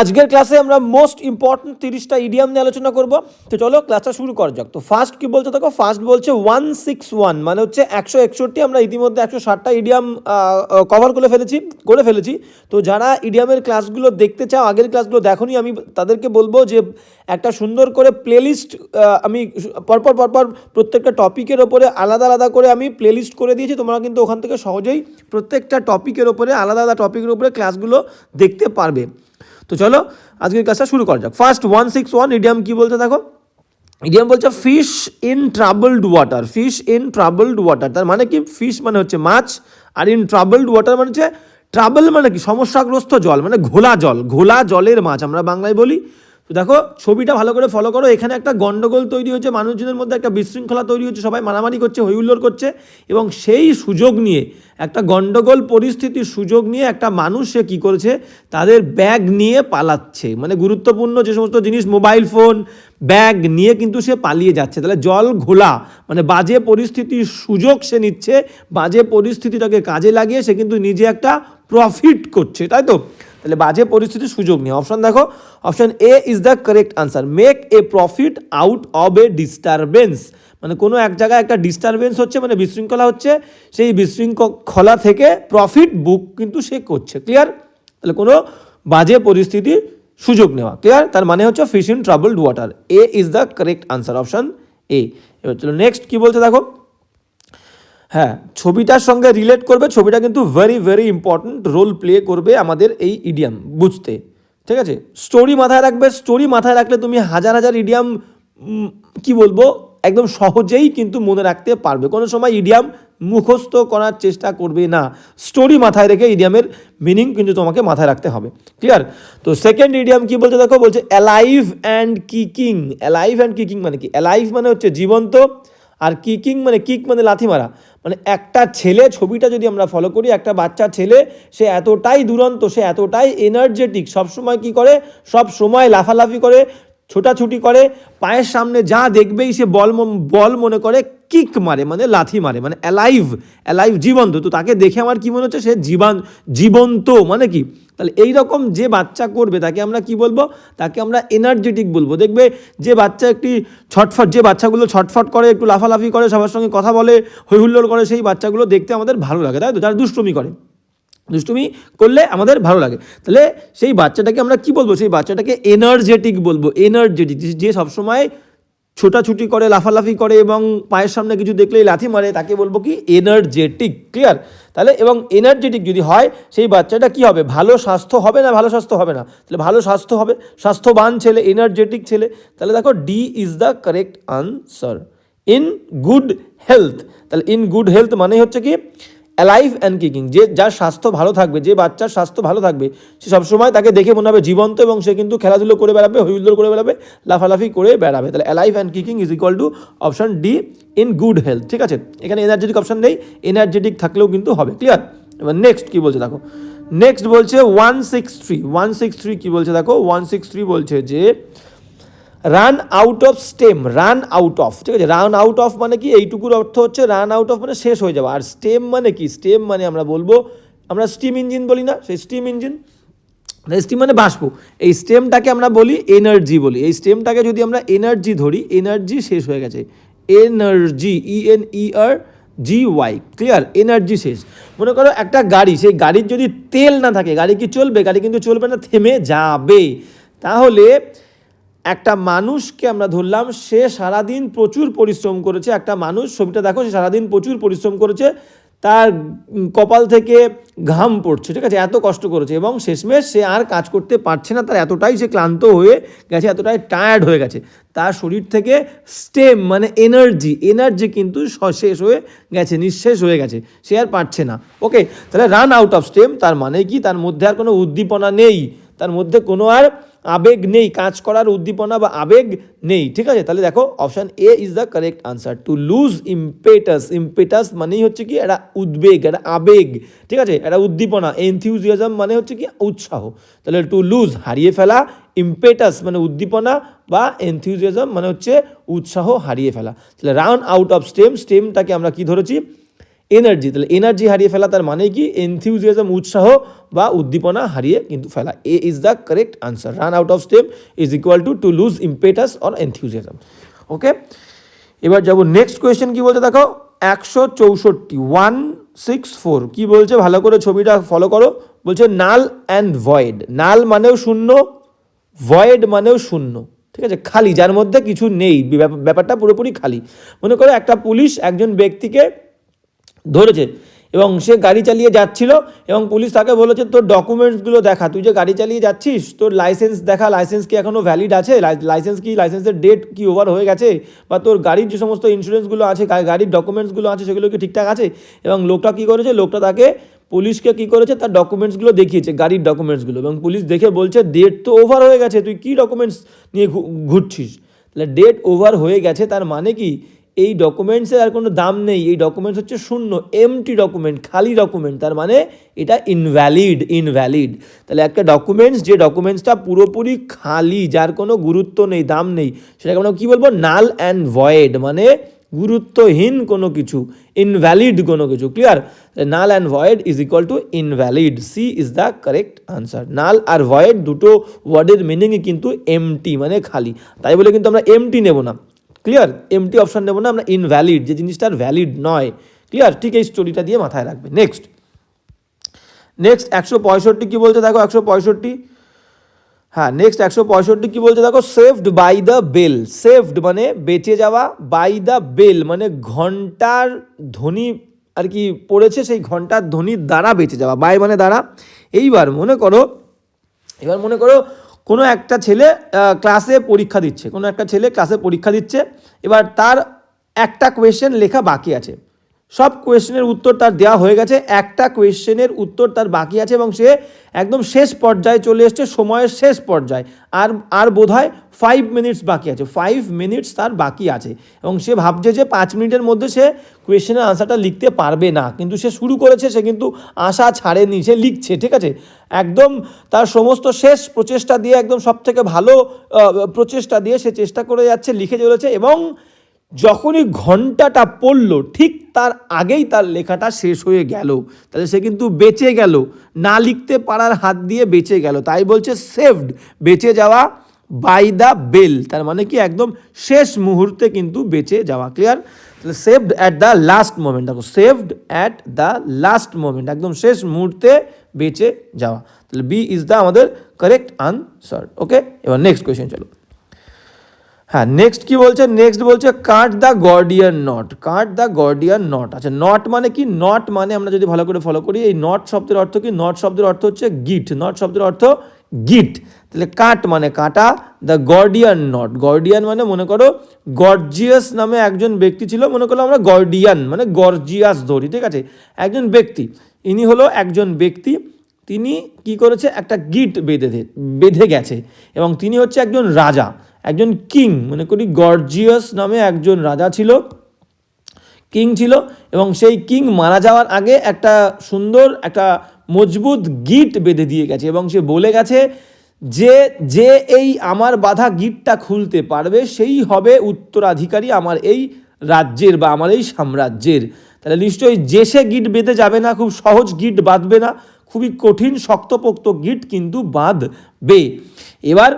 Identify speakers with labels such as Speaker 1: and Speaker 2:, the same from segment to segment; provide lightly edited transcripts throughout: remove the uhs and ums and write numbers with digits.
Speaker 1: আজকের ক্লাসে আমরা মোস্ট ইম্পর্টেন্ট 30টা ইডিয়াম নিয়ে আলোচনা করব। তো চলো ক্লাসটা শুরু করা যাক। তো ফার্স্ট কি বলছে দেখো, ফার্স্ট বলছে 161 মানে হচ্ছে 161। আমরা ইতিমধ্যে 160টা ইডিয়াম কভার করে ফেলেছি। তো যারা ইডিয়ামের ক্লাসগুলো দেখতে চাও, আগের ক্লাসগুলো দেখোনি, আমি তাদেরকে বলবো যে একটা সুন্দর করে প্লেলিস্ট আমি পরপর প্রত্যেকটা টপিকের ওপরে আলাদা আলাদা করে আমি প্লেলিস্ট করে দিয়েছি। তোমরা কিন্তু ওখান থেকে সহজেই প্রত্যেকটা টপিকের ওপরে আলাদা আলাদা টপিকের ওপরে ক্লাসগুলো দেখতে পারবে। তো চলো আজকের ক্লাসটা শুরু করা যাক। ফার্স্ট 161 ইডিয়াম কি বলতে দেখো, ইডিয়াম বলছে fish in troubled water. Fish in troubled water তার মানে কি, ফিশ মানে হচ্ছে মাছ, আর ইন ট্রাবলড ওয়াটার মানে হচ্ছে, ট্রাবল মানে কি সমস্যাগ্রস্ত জল, মানে ঘোলা জলের মাছ আমরা বাংলায় বলি। তো দেখো ছবিটা ভালো করে ফলো করো, এখানে একটা গন্ডগোল তৈরি হচ্ছে, মানুষজনের মধ্যে একটা বিশৃঙ্খলা তৈরি হচ্ছে, সবাই মারামারি করছে, হইহুল্লোড় করছে, এবং সেই সুযোগ নিয়ে একটা গন্ডগোল পরিস্থিতির সুযোগ নিয়ে একটা মানুষ সে কী করেছে, তাদের ব্যাগ নিয়ে পালাচ্ছে। মানে গুরুত্বপূর্ণ যে সমস্ত জিনিস, মোবাইল ফোন, ব্যাগ নিয়ে কিন্তু সে পালিয়ে যাচ্ছে। তাহলে জল ঘোলা মানে বাজে পরিস্থিতির সুযোগ সে নিচ্ছে, বাজে পরিস্থিতিটাকে কাজে লাগিয়ে সে কিন্তু নিজে একটা প্রফিট করছে, তাই তো? তাহলে বাজে পরিস্থিতির সুযোগ নিয়ে অপশন দেখো, option A is the correct answer. Make a profit out of A disturbance, মানে কোনো এক জায়গায় একটা ডিস্টারবেন্স হচ্ছে, মানে বিশৃঙ্খলা হচ্ছে, সেই বিশৃঙ্খলা থেকে প্রফিট বুক কিন্তু সে করছে। ক্লিয়ার? তাহলে কোনো বাজে পরিস্থিতির সুযোগ নেওয়া। ক্লিয়ার? তার মানে হচ্ছে fish in troubled water. A is the correct answer, option A. এবার চলো নেক্সট কি বলছে দেখো, হ্যাঁ ছবিটার সঙ্গে রিলেট করবে, ছবিটা কিন্তু ভেরি ইম্পর্ট্যান্ট রোল প্লে করবে আমাদের এই ইডিয়াম বুঝতে। ঠিক আছে, স্টোরি মাথায় রাখবে, স্টোরি মাথায় রাখলে তুমি হাজার ইডিয়াম কি বলবো একদম সহজেই কিন্তু মনে রাখতে পারবে। কোনো সময় ইডিয়াম মুখস্থ করার চেষ্টা করবে না, স্টোরি মাথায় রেখে ইডিয়ামের মিনিং কিন্তু তোমাকে মাথায় রাখতে হবে। ক্লিয়ার? তো সেকেন্ড ইডিয়াম কি বলছে দেখো, বলছে alive and kicking. Alive and kicking মানে কি? অ্যালাইভ মানে হচ্ছে জীবন্ত, আর কিকিং মানে কিক মানে লাথি মারা। মানে একটা ছেলে, ছবিটা যদি আমরা ফলো করি, একটা বাচ্চা ছেলে, সে এতটাই দুরন্ত, সে এতটাই এনার্জেটিক, সবসময় কি করে, সব সময় লাফালাফি করে, ছোটাছুটি করে, পায়ের সামনে যা দেখবেই সে বল মনে করে কিক মারে, মানে লাথি মারে, মানে অ্যালাইভ জীবন্ত। তো তাকে দেখে আমার কি মনে হচ্ছে, সে জীবন্ত মানে কি? তাহলে এইরকম যে বাচ্চা করবে তাকে আমরা কি বলবো, তাকে আমরা এনার্জেটিক বলবো। দেখবে যে বাচ্চা যে বাচ্চাগুলো ছটফট করে, একটু লাফালাফি করে, সবার সঙ্গে কথা বলে, হইহুল্লোড় করে, সেই বাচ্চাগুলো দেখতে আমাদের ভালো লাগে, তাই তো? যারা দুষ্টুমি করলে আমাদের ভালো লাগে। তাহলে সেই বাচ্চাটাকে আমরা কি বলবো, সেই বাচ্চাটাকে এনার্জেটিক বলবো। এনার্জেটিক যে সবসময় ছোটাছুটি করে, লাফালাফি করে, এবং পায়ের সামনে কিছু দেখলেই লাথি মারে, তাকে বলবো কি, এনার্জেটিক। ক্লিয়ার? তাহলে এবং এনার্জেটিক যদি হয়, সেই বাচ্চাটা কি হবে, ভালো স্বাস্থ্য হবে না, ভালো স্বাস্থ্য হবে না, তাহলে ভালো স্বাস্থ্য হবে, স্বাস্থ্যবান ছেলে, এনার্জেটিক ছেলে। তাহলে দেখো D is the correct answer, in good health. তাহলে ইন গুড হেলথ মানে হচ্ছে কি, অ্যালাইভ অ্যান্ড কিকিং, যার স্বাস্থ্য ভালো থাকবে, যে বাচ্চার স্বাস্থ্য ভালো থাকবে, সে সবসময় তাকে দেখে মনে হবে জীবন্ত, এবং সে কিন্তু খেলাধুলো করে বেড়াবে, হইহুল্লোড় করে বেড়াবে, লাফালাফি করে বেড়াবে। তাহলে alive and kicking is equal two option D, in good health. ঠিক আছে, এখানে এনার্জেটিক অপশন নেই, এনার্জেটিক থাকলেও কিন্তু হবে। ক্লিয়ার? এবার নেক্সট কি বলছে দেখো, নেক্সট বলছে 163 কি বলছে দেখো, 163 বলছে যে run out of stem. Run out of, ঠিক আছে, রান আউট অফ মানে কি, এইটুকুর অর্থ হচ্ছে রান আউট অফ মানে শেষ হয়ে যাওয়া। আর স্টেম মানে কি, স্টেম মানে আমরা বলবো, আমরা স্টিম ইঞ্জিন বলি না, সেই স্টিম ইঞ্জিন, স্টিম মানে বাষ্প, এই স্টেমটাকে আমরা বলি এনার্জি বলি। এই স্টেমটাকে যদি আমরা এনার্জি ধরি, এনার্জি শেষ হয়ে গেছে, এনার্জি, ENERGY। ক্লিয়ার? এনার্জি শেষ। মনে করো একটা গাড়ি, সেই গাড়ির যদি তেল না থাকে, গাড়ি কি চলবে? গাড়ি কিন্তু চলবে না, থেমে যাবে। তাহলে একটা মানুষকে আমরা ধরলাম, সে সারাদিন প্রচুর পরিশ্রম করেছে। একটা মানুষ, ছবিটা দেখো, সে সারাদিন প্রচুর পরিশ্রম করেছে, তার কপাল থেকে ঘাম পড়ছে, ঠিক আছে, এত কষ্ট করেছে, এবং শেষমেশ সে আর কাজ করতে পারছে না, তার এতটাই সে ক্লান্ত হয়ে গেছে, এতটাই টায়ার্ড হয়ে গেছে, তার শরীর থেকে স্টেম মানে এনার্জি কিন্তু শেষ হয়ে গেছে, নিঃশেষ হয়ে গেছে, সে আর পারছে না। ওকে, তাহলে রান আউট অফ স্টেম তার মানে কি, তার মধ্যে আর কোনো উদ্দীপনা নেই, তার মধ্যে কোনো আর আবেগ নেই, কাজ করার উদ্দীপনা বা আবেগ নেই। ঠিক আছে, তাহলে দেখো option A is the correct answer. To lose impetus মানেই হচ্ছে কি, একটা উদ্বেগ, একটা আবেগ, ঠিক আছে, একটা উদ্দীপনা। এনথিউজিয়াজম মানে হচ্ছে কি, উৎসাহ। তাহলে টু লুজ হারিয়ে ফেলা, ইম্পেটাস মানে উদ্দীপনা, বা এনথিউজিয়াজম মানে হচ্ছে উৎসাহ হারিয়ে ফেলা। তাহলে রান আউট অফ স্টেমটাকে আমরা কি ধরেছি, এনার্জি, তাহলে এনার্জি হারিয়ে ফেলা তার মানে কি এনথিউজিয়াজম, উৎসাহ বা উদ্দীপনা হারিয়ে কিন্তু ফেলা। A is the correct answer. Run out of steam is equal to lose impetus or enthusiasm. Okay, এবার যাবো নেক্সট কোয়েশ্চেন কি বলছে দেখো 164 164 কি বলছে, ভালো করে ছবিটা ফলো করো। বলছে নাল অ্যান্ড ভয়েড। নাল মানেও শূন্য, ভয়েড মানেও শূন্য, ঠিক আছে, খালি, যার মধ্যে কিছু নেই, ব্যাপারটা পুরোপুরি খালি। মনে করো একটা পুলিশ একজন ব্যক্তিকে ধরেছে এবং সে গাড়ি চালিয়ে যাচ্ছিল এবং পুলিশ তাকে বলেছে তোর ডকুমেন্টসগুলো দেখা, তুই যে গাড়ি চালিয়ে যাচ্ছিস তোর লাইসেন্স দেখা, লাইসেন্স কি এখনও ভ্যালিড আছে, লাইসেন্স কি, লাইসেন্সের ডেট কি ওভার হয়ে গেছে, বা তোর গাড়ির যে সমস্ত ইন্স্যুরেন্সগুলো আছে, গাড়ির ডকুমেন্টসগুলো আছে সেগুলো কি ঠিকঠাক আছে। এবং লোকটা কী করেছে, লোকটা তাকে পুলিশকে কী করেছে, তার ডকুমেন্টসগুলো দেখিয়েছে, গাড়ির ডকুমেন্টসগুলো, এবং পুলিশ দেখে বলছে ডেট তো ওভার হয়ে গেছে, তুই কী ডকুমেন্টস নিয়ে ঘুরছিস। তাহলে ডেট ওভার হয়ে গেছে তার মানে কি এই ডকুমেন্টসের আর কোনো দাম নেই, এই ডকুমেন্টস হচ্ছে শূন্য, এমটি ডকুমেন্ট, খালি ডকুমেন্ট, তার মানে এটা ইনভ্যালিড। তাহলে একটা ডকুমেন্টস, যে ডকুমেন্টসটা পুরোপুরি খালি, যার কোনো গুরুত্ব নেই, দাম নেই, সেটাকে আমরা কী বলবো, নাল অ্যান্ড ভয়েড, মানে গুরুত্বহীন কোনো কিছু, ইনভ্যালিড কোনো কিছু। Clear? Null and void is equal to invalid. C is the correct answer. Null আর ভয়েড দুটো ওয়ার্ডের মিনিংই কিন্তু এমটি, মানে খালি, তাই বলে কিন্তু আমরা এমটি নেব না। ক্লিয়ার? এমটি অপশান নেব না আমরা, ইনভ্যালিড, যে জিনিসটার ভ্যালিড নয়। ক্লিয়ার? ঠিক এই স্টোরিটা দিয়ে মাথায় রাখবে। নেক্সট 165 কি বলছে দেখো 165, হ্যাঁ নেক্সট 165 কি বলছে দেখো, saved by the bell. Saved মানে বেঁচে যাওয়া, বাই দ্য বেল মানে ঘন্টার ধ্বনি আর কি পড়েছে, সেই ঘন্টার ধ্বনির দ্বারা বেঁচে যাওয়া, বাই মানে দ্বারা। এবার মনে করো কোনো একটা ছেলে ক্লাসে পরীক্ষা দিচ্ছে, এবার তার একটা কোয়েশ্চেন লেখা বাকি আছে, সব কোয়েশ্চেনের উত্তর তার দেওয়া হয়ে গেছে, একটা কোয়েশ্চেনের উত্তর তার বাকি আছে এবং সে একদম শেষ পর্যায়ে চলে এসছে, সময়ের শেষ পর্যায়ে, আর বোধহয় 5 মিনিটস বাকি আছে, 5 মিনিটস তার বাকি আছে, এবং সে ভাবছে যে 5 মিনিটের মধ্যে সে কোয়েশ্চেনের আনসারটা লিখতে পারবে না, কিন্তু সে শুরু করেছে, সে কিন্তু আশা ছাড়েনি, সে লিখছে, ঠিক আছে, একদম তার সমস্ত শেষ প্রচেষ্টা দিয়ে, একদম সব থেকে ভালো প্রচেষ্টা দিয়ে সে চেষ্টা করে যাচ্ছে, লিখে চলেছে, এবং যখনই ঘন্টাটা পড়লো ঠিক তার আগেই তার লেখাটা শেষ হয়ে গেল, তাহলে সে কিন্তু বেঁচে গেল, না লিখতে পারার হাত দিয়ে বেঁচে গেল, তাই বলছে সেভড, বেঁচে যাওয়া, বাই দ্য বেল, তার মানে কি একদম শেষ মুহূর্তে কিন্তু বেঁচে যাওয়া। ক্লিয়ার? তাহলে saved at the last moment, দেখো saved at the last moment, একদম শেষ মুহূর্তে বেঁচে যাওয়া। তাহলে বি ইজ দ্য আমাদের কারেক্ট আনসার। ওকে, এবার নেক্সট কোয়েশ্চেন চলো। হ্যাঁ নেক্সট কি বলছে, নেক্সট বলছে cut the Gordian not. Cut the Gordian not. আচ্ছা নট মানে কি, নট মানে আমরা যদি ভালো করে ফলো করি, এই নট শব্দের অর্থ কি, নট শব্দের অর্থ হচ্ছে গিট, নট শব্দের অর্থ গিট, তাহলে কাট মানে কাটা, দ্য গর্ডিয়ান নট, গর্ডিয়ান মানে মনে করো গর্জিয়াস নামে একজন ব্যক্তি ছিল, মনে করো আমরা গর্ডিয়ান মানে গর্জিয়াস ধরি, ঠিক আছে, একজন ব্যক্তি, ইনি হলো একজন ব্যক্তি, তিনি কি করেছে, একটা গিট বেঁধে গেছে, এবং তিনি হচ্ছে একজন রাজা, একজন কিং, মনে করি গর্জিয়াস নামে একজন রাজা ছিল, কিং ছিল, এবং সেই কিং মারা যাওয়ার আগে একটা সুন্দর একটা মজবুত গিট বেঁধে দিয়ে গেছে, এবং সে বলে গেছে যে এই আমার বাঁধা গিটটা খুলতে পারবে সেই হবে উত্তরাধিকারী আমার এই রাজ্যের বা আমার এই সাম্রাজ্যের। তাহলে নিশ্চয়ই যে সে গিট বেঁধে যাবে না, খুব সহজ গিট বাঁধবে না, খুবই কঠিন শক্তপোক্ত গিট কিন্তু বাঁধবে। এবার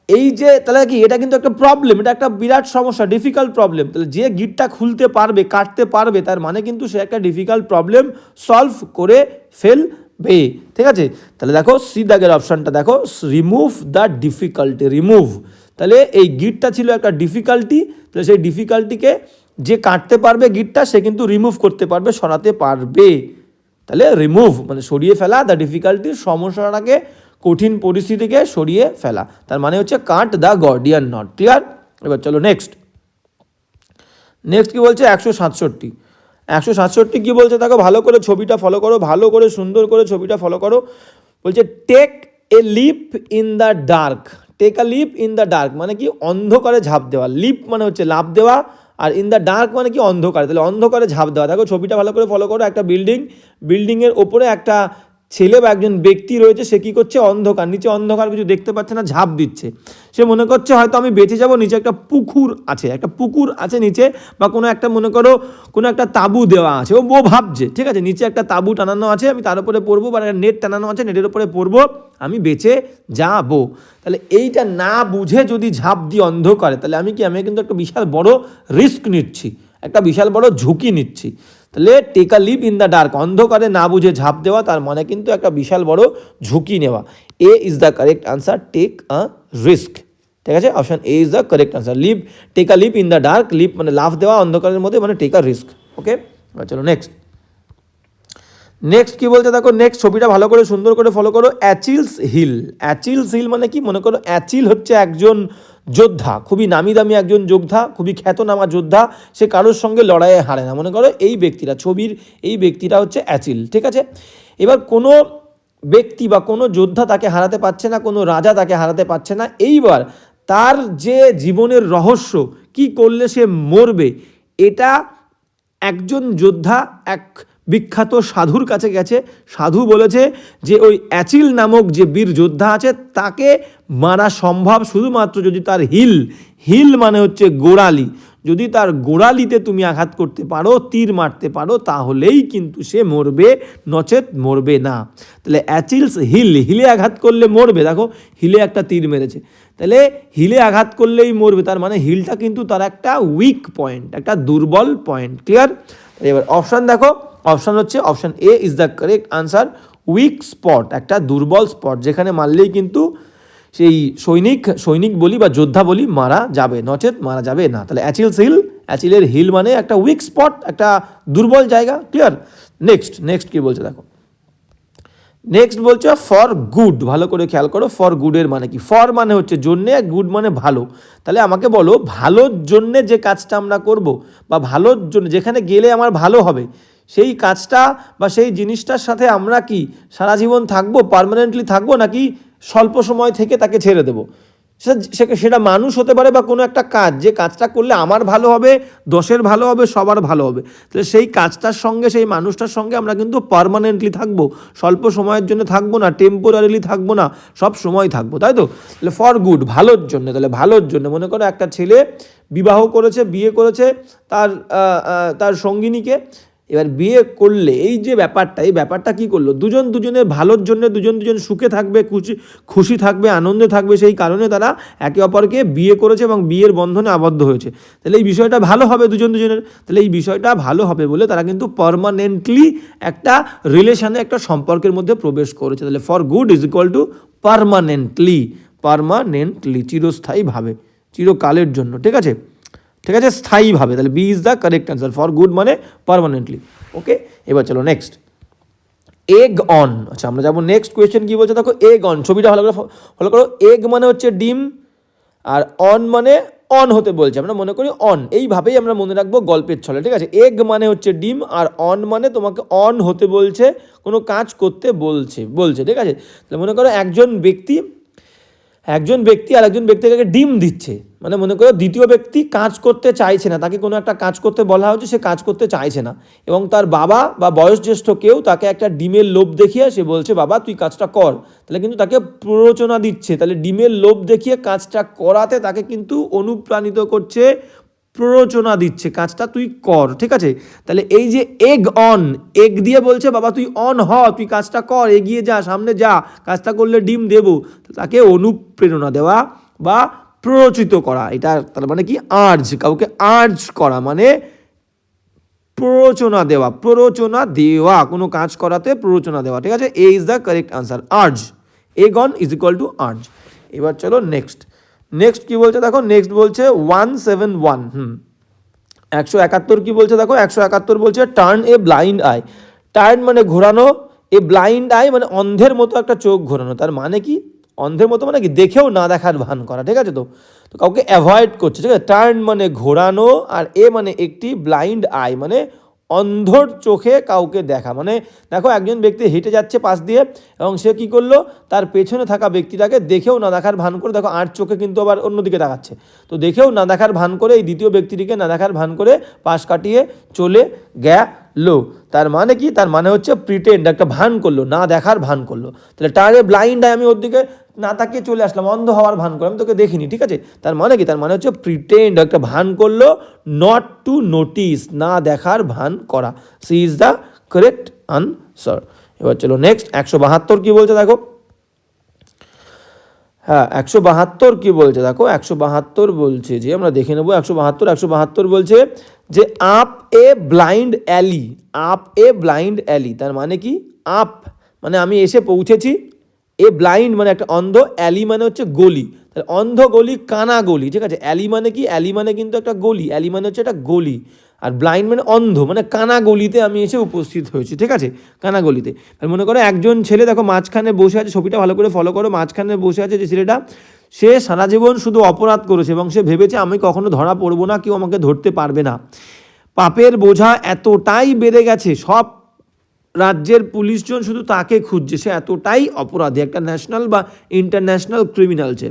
Speaker 1: এই যে তাহলে কি, এটা কিন্তু একটা প্রবলেম, এটা একটা বিরাট সমস্যা, ডিফিকাল্ট প্রবলেম। তাহলে যে গিটটা খুলতে পারবে, কাটতে পারবে, তার মানে কিন্তু সে একটা ডিফিকাল্ট প্রবলেম সলভ করে ফেলবে, ঠিক আছে। তাহলে দেখো সি দাগের অপশানটা দেখো, রিমুভ দ্য ডিফিকাল্টি, রিমুভ, তাহলে এই গিটটা ছিল একটা ডিফিকাল্টি, তাহলে সেই ডিফিকাল্টিকে যে কাটতে পারবে গিটটা, সে কিন্তু রিমুভ করতে পারবে, সরাতে পারবে। তাহলে রিমুভ মানে সরিয়ে ফেলা, দ্য ডিফিকাল্টির সমস্যাটাকে, কঠিন পরিস্থিতিকে সরিয়ে ফেলা, তার মানে হচ্ছে cut the Gordian not. Clear? এবার চলো নেক্সট কি বলছে 167 কি বলছে দেখো, ভালো করে ছবিটা ফলো করো, ভালো করে সুন্দর করে ছবিটা ফলো করো। বলছে take a leap in the dark. Take a leap in the dark মানে কি, অন্ধকারে ঝাঁপ দেওয়া, লিপ মানে হচ্ছে লাফ দেওয়া, আর ইন দ্য ডার্ক মানে কি অন্ধকারে, তাহলে অন্ধকারে ঝাঁপ দেওয়া। দেখো ছবিটা ভালো করে ফলো করো, একটা বিল্ডিংয়ের ওপরে একটা ছেলে বা একজন ব্যক্তি রয়েছে, সে কী করছে, অন্ধকার, নিচে অন্ধকার, কিছু দেখতে পাচ্ছে না, ঝাঁপ দিচ্ছে। সে মনে করছে হয়তো আমি বেঁচে যাব, নিচে একটা পুকুর আছে নিচে, বা কোনো একটা মনে করো কোনো একটা তাঁবু দেওয়া আছে, ও ভাবছে ঠিক আছে নিচে একটা তাঁবু টানানো আছে, আমি তার উপরে পড়বো, বা একটা নেট টানানো আছে, নেটের উপরে পড়বো, আমি বেঁচে যাবো। তাহলে এইটা না বুঝে যদি ঝাঁপ দিই অন্ধকারে, তাহলে আমি কিন্তু একটা বিশাল বড় রিস্ক নিচ্ছি, একটা বিশাল বড় ঝুঁকি নিচ্ছি। তাহলে take a leap in the dark, অন্ধকারে না বুঝে ঝাঁপ দেওয়া, তার মানে কিন্তু একটা বিশাল বড় ঝুঁকি নেওয়া। A is the correct answer, take a risk. ঠিক আছে, option A is the correct answer. Take a leap in the dark, leap মানে লাফ দেওয়া অন্ধকারের মধ্যে, মানে টেক আ রিস্ক। ওকে, চলো নেক্সট কি বলছে দেখো, নেক্সট ছবিটা ভালো করে সুন্দর করে ফলো করো। অ্যাচিলস হিল মানে কি, মনে করো অ্যাচিল হচ্ছে একজন যোদ্ধা, খুবই নামি দামি একজন যোদ্ধা, খুবই খ্যাতনামা যোদ্ধা, সে কারোর সঙ্গে লড়াইয়ে হারে না। মনে করো এই ব্যক্তিটা, ছবির এই ব্যক্তিটা হচ্ছে অ্যাচিল। ঠিক আছে, এবার কোনো ব্যক্তি বা কোনো যোদ্ধা তাকে হারাতে পারছে না, কোনো রাজা তাকে হারাতে পারছে না। এইবার তার যে জীবনের রহস্য, কি করলে সে মরবে, এটা একজন যোদ্ধা এক বিখ্যাত সাধুর কাছে গেছে। সাধু বলেছে যে ওই অ্যাচিল নামক যে বীর যোদ্ধা আছে, তাকে মারা সম্ভব শুধুমাত্র যদি তার হিল মানে হচ্ছে গোড়ালি, যদি তার গোড়ালিতে তুমি আঘাত করতে পারো, তীর মারতে পারো, তাহলেই কিন্তু সে মরবে, নচেত মরবে না। তাহলে অ্যাচিলস হিলে আঘাত করলে মরবে, দেখো হিলে একটা তীর মেরেছে, তাহলে হিলে আঘাত করলেই মরবে, তার মানে হিলটা কিন্তু তার একটা উইক পয়েন্ট, একটা দুর্বল পয়েন্ট। ক্লিয়ার? এবার অপশান দেখো, অপশান হচ্ছে option A is the correct answer, weak spot, একটা দুর্বল স্পট, যেখানে মারলেই কিন্তু সেই সৈনিক বলি বা যোদ্ধা বলি মারা যাবে, নচেত মারা যাবে না। তাহলে অ্যাচিলের হিল মানে একটা উইক স্পট, একটা দুর্বল জায়গা। ক্লিয়ার? নেক্সট কি বলছে দেখো, নেক্সট বলছে ফর গুড। ভালো করে খেয়াল করো, ফর গুডের মানে কি। ফর মানে হচ্ছে জন্যে, গুড মানে ভালো। তাহলে আমাকে বলো, ভালোর জন্যে যে কাজটা আমরা করব, বা ভালোর জন্য যেখানে গেলে আমার ভালো হবে, সেই কাজটা বা সেই জিনিসটার সাথে আমরা কি সারা জীবন থাকবো, পার্মানেন্টলি থাকবো, নাকি স্বল্প সময় থেকে তাকে ছেড়ে দেবো? সেটা মানুষ হতে পারে বা কোনো একটা কাজ, যে কাজটা করলে আমার ভালো হবে, দশের ভালো হবে, সবার ভালো হবে। তাহলে সেই কাজটার সঙ্গে, সেই মানুষটার সঙ্গে আমরা কিন্তু পার্মানেন্টলি থাকবো, স্বল্প সময়ের জন্য থাকবো না, টেম্পোরারিলি থাকবো না, সব সময় থাকবো, তাই তো? তাহলে ফর গুড, ভালোর জন্য। তাহলে ভালোর জন্য মনে করো একটা ছেলে বিবাহ করেছে, বিয়ে করেছে তার সঙ্গিনীকে। এবার বিয়ে করলে এই যে ব্যাপারটা, এই ব্যাপারটা কী করলো, দুজনের ভালোর জন্য, দুজন সুখে থাকবে, খুশি থাকবে, আনন্দে থাকবে, সেই কারণে তারা একে অপরকে বিয়ে করেছে এবং বিয়ের বন্ধনে আবদ্ধ হয়েছে। তাহলে এই বিষয়টা ভালো হবে দুজনের, তাহলে এই বিষয়টা ভালো হবে বলে তারা কিন্তু পার্মানেন্টলি একটা রিলেশনে, একটা সম্পর্কের মধ্যে প্রবেশ করেছে। তাহলে for good is equal to permanently, চিরস্থায়ীভাবে, চিরকালের জন্য। ঠিক আছে, স্থায়ীভাবে। তাহলে B is the correct answer, for good মানে পার্মানেন্টলি। ওকে, এবার চলো নেক্সট, এগ অন। আচ্ছা, আমরা যাবো নেক্সট কোয়েশ্চেন। কি বলছে দেখো, এগ অন, ছবিটা ভালো করে ফলো করো। এগ মানে হচ্ছে ডিম, আর অন মানে অন হতে বলছে, আমরা মনে করি অন, এইভাবেই আমরা মনে রাখবো গল্পের ছলে। ঠিক আছে, এগ মানে হচ্ছে ডিম, আর অন মানে তোমাকে অন হতে বলছে, কোনো কাজ করতে বলছে। ঠিক আছে, তাহলে মনে করো একজন ব্যক্তি আর একজন ব্যক্তিকে ডিম দিচ্ছে, মানে মনে করো দ্বিতীয় ব্যক্তি কাজ করতে চাইছে না, তাকে কোনো একটা কাজ করতে বলা হচ্ছে, সে কাজ করতে চাইছে না, এবং তার বাবা বা বয়োজ্যেষ্ঠ কেউ তাকে একটা ডিমের লোভ দেখিয়ে সে বলছে বাবা তুই কাজটা কর, তাহলে কিন্তু তাকে প্ররোচনা দিচ্ছে। তাহলে ডিমের লোভ দেখিয়ে কাজটা করাতে তাকে কিন্তু অনুপ্রাণিত করছে, প্ররোচনা দিচ্ছে, কাজটা তুই কর। ঠিক আছে, তাহলে এই যে এগ অন, এগ দিয়ে বলছে বাবা তুই অন হ, তুই কাজটা কর, এগিয়ে যা, সামনে যা, কাজটা করলে ডিম দেবো, তাকে অনুপ্রেরণা দেওয়া বা প্ররোচিত করা। এটা তার মানে কি, কাউকে আর্জ করা মানে প্ররোচনা দেওয়া, কোনো কাজ করাতে প্ররোচনা দেওয়া। ঠিক আছে, A is the correct answer, urge. Egg on is equal to urge. এবার চলো নেক্সট কি বলছে দেখো, নেক্সট বলছে 171। 171 কি বলছে দেখো, 171 বলছে turn a blind I. Turn মানে ঘোরানো, এ ব্লাইন্ড আই মানে অন্ধের মতো একটা চোখ ঘোরানো। তার মানে কি, অন্ধের মতো মানে কি, দেখেও না দেখার ভান করা। ঠিক আছে, তো কাউকে অ্যাভয়েড করছে। ঠিক আছে, টার্ন মানে ঘোরানো, আর এ মানে একটি, ব্লাইন্ড আই মানে অন্ধর চোখে কাউকে দেখা। মানে দেখো একজন ব্যক্তি হেঁটে যাচ্ছে পাশ দিয়ে, এবং সে কী করলো, তার পেছনে থাকা ব্যক্তিটাকে দেখেও না দেখার ভান করে, দেখো আর চোখে কিন্তু আবার অন্যদিকে তাকাচ্ছে, তো দেখেও না দেখার ভান করে এই দ্বিতীয় ব্যক্তিটিকে না দেখার ভান করে পাশ কাটিয়ে চলে গেল। লো, তার মানে কি, তার মানে হচ্ছে প্রিটেন্ড, একটা ভান করলো, না দেখার ভান করলো। তাহলে টার্নে ব্লাইন্ড আই, আমি ওর দিকে না তাকিয়ে চলে আসলাম, অন্ধ হওয়ার ভান করলাম, আমি তোকে দেখিনি, ঠিক আছে। তার মানে কি, তার মানে হচ্ছে প্রিটেন্ড, একটা ভান করলো, নট টু নোটিস, না দেখার ভান করা। C is the correct answer. এবার চলো নেক্সট 172 কি বলছে দেখো। হ্যাঁ 172 কি বলছে দেখো, 172 বলছে যে, আমরা দেখে নেবো 172 বলছে যে up a blind alley, up a blind alley, তার মানে কি, আপ মানে আমি এসে পৌঁছেছি, এ ব্লাইন্ড মানে একটা অন্ধ, অ্যালি মানে হচ্ছে গলি, তাহলে অন্ধ গলি, কানা গলি, ঠিক আছে। অ্যালি মানে কি, অ্যালি মানে কিন্তু একটা গলি, অ্যালি মানে হচ্ছে একটা গলি, আর ব্লাইন্ড মানে অন্ধ, মানে কানা গলিতে আমি এসে উপস্থিত হয়েছি, ঠিক আছে, কানা গলিতে। আর মনে করো একজন ছেলে দেখো মাঝখানে বসে আছে, ছবিটা ভালো করে ফলো করো, মাঝখানে বসে আছে যে ছেলেটা, সে সারা জীবন শুধু অপরাধ করেছে এবং সে ভেবেছে আমি কখনো ধরা পড়বো না, কেউ আমাকে ধরতে পারবে না। পাপের বোঝা এতটাই বেড়ে গেছে, সব রাজ্যের পুলিশজন শুধু তাকে খুঁজছে, সে এতটাই অপরাধী, একটা ন্যাশনাল বা ইন্টারন্যাশনাল ক্রিমিনাল। সে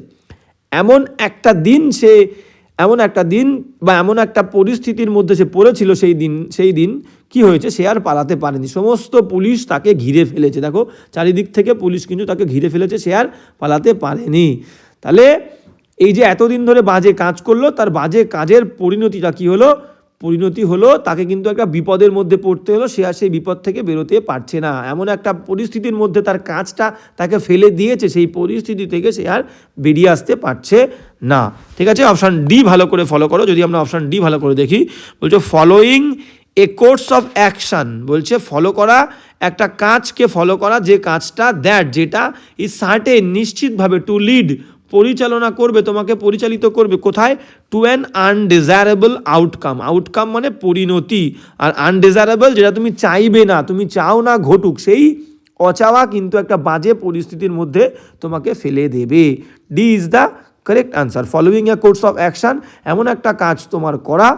Speaker 1: এমন একটা দিন, সে এমন একটা দিন বা এমন একটা পরিস্থিতির মধ্যে সে পড়েছিল, সেই দিন কি হয়েছে, সে আর পালাতে পারেনি, সমস্ত পুলিশ তাকে ঘিরে ফেলেছে, দেখো চারিদিক থেকে পুলিশ কিন্তু তাকে ঘিরে ফেলেছে, সে আর পালাতে পারেনি। তাহলে এই যে এতদিন ধরে বাজে কাজ করলো, তার বাজে কাজের পরিণতিটা কি হলো, পরিণতি হলো তাকে কিন্তু একটা বিপদের মধ্যে পড়তে হলো, সে আর সেই বিপদ থেকে বেরোতে পারছে না, এমন একটা পরিস্থিতির মধ্যে তার কাজটা তাকে ফেলে দিয়েছে, সেই পরিস্থিতি থেকে সে আর বেরিয়ে আসতে পারছে না, ঠিক আছে। অপশান ডি ভালো করে ফলো করো, যদি আমরা অপশান ডি ভালো করে দেখি, বলছো following a course of action, বলছে ফলো করা, একটা কাজকে ফলো করা, যে কাজটা যেটা ইজ সার্টেন, নিশ্চিতভাবে, টু লিড পরিচালনা করবে, তোমাকে পরিচালিত করবে কোথায়, to an undesirable outcome, outcome মানে পরিণতি, আর আনডিজায়ারেবল যেটা তুমি চাইবে না, তুমি চাও না ঘটুক, সেই অচাওয়া কিন্তু একটা বাজে পরিস্থিতির মধ্যে তোমাকে ফেলে দেবে। D is the correct answer. Following a course of action, এমন একটা কাজ তোমার করা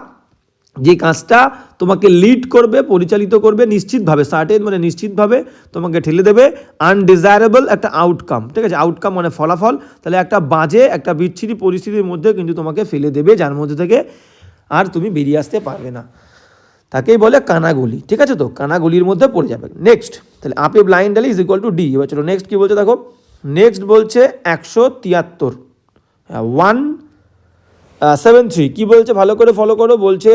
Speaker 1: যে কাজটা তোমাকে লিড করবে, পরিচালিত করবে নিশ্চিতভাবে, সার্টেন মানে নিশ্চিতভাবে তোমাকে ঠেলে দেবে, আনডিজায়ারেবল একটা আউটকাম, ঠিক আছে, আউটকাম মানে ফলাফল, তাহলে একটা বাজে, একটা বিচ্ছিরি পরিস্থিতির মধ্যে কিন্তু তোমাকে ফেলে দেবে, যার মধ্যে থেকে আর তুমি বেরিয়ে আসতে পারবে না, তাকেই বলে কানাগুলি, ঠিক আছে, তো কানাগুলির মধ্যে পড়ে যাবে। নেক্সট, তাহলে আপে blind alley is equal two D. এবার চলো নেক্সট কি বলছে দেখো, নেক্সট বলছে 173, 173 কি বলছে ভালো করে ফলো করো, বলছে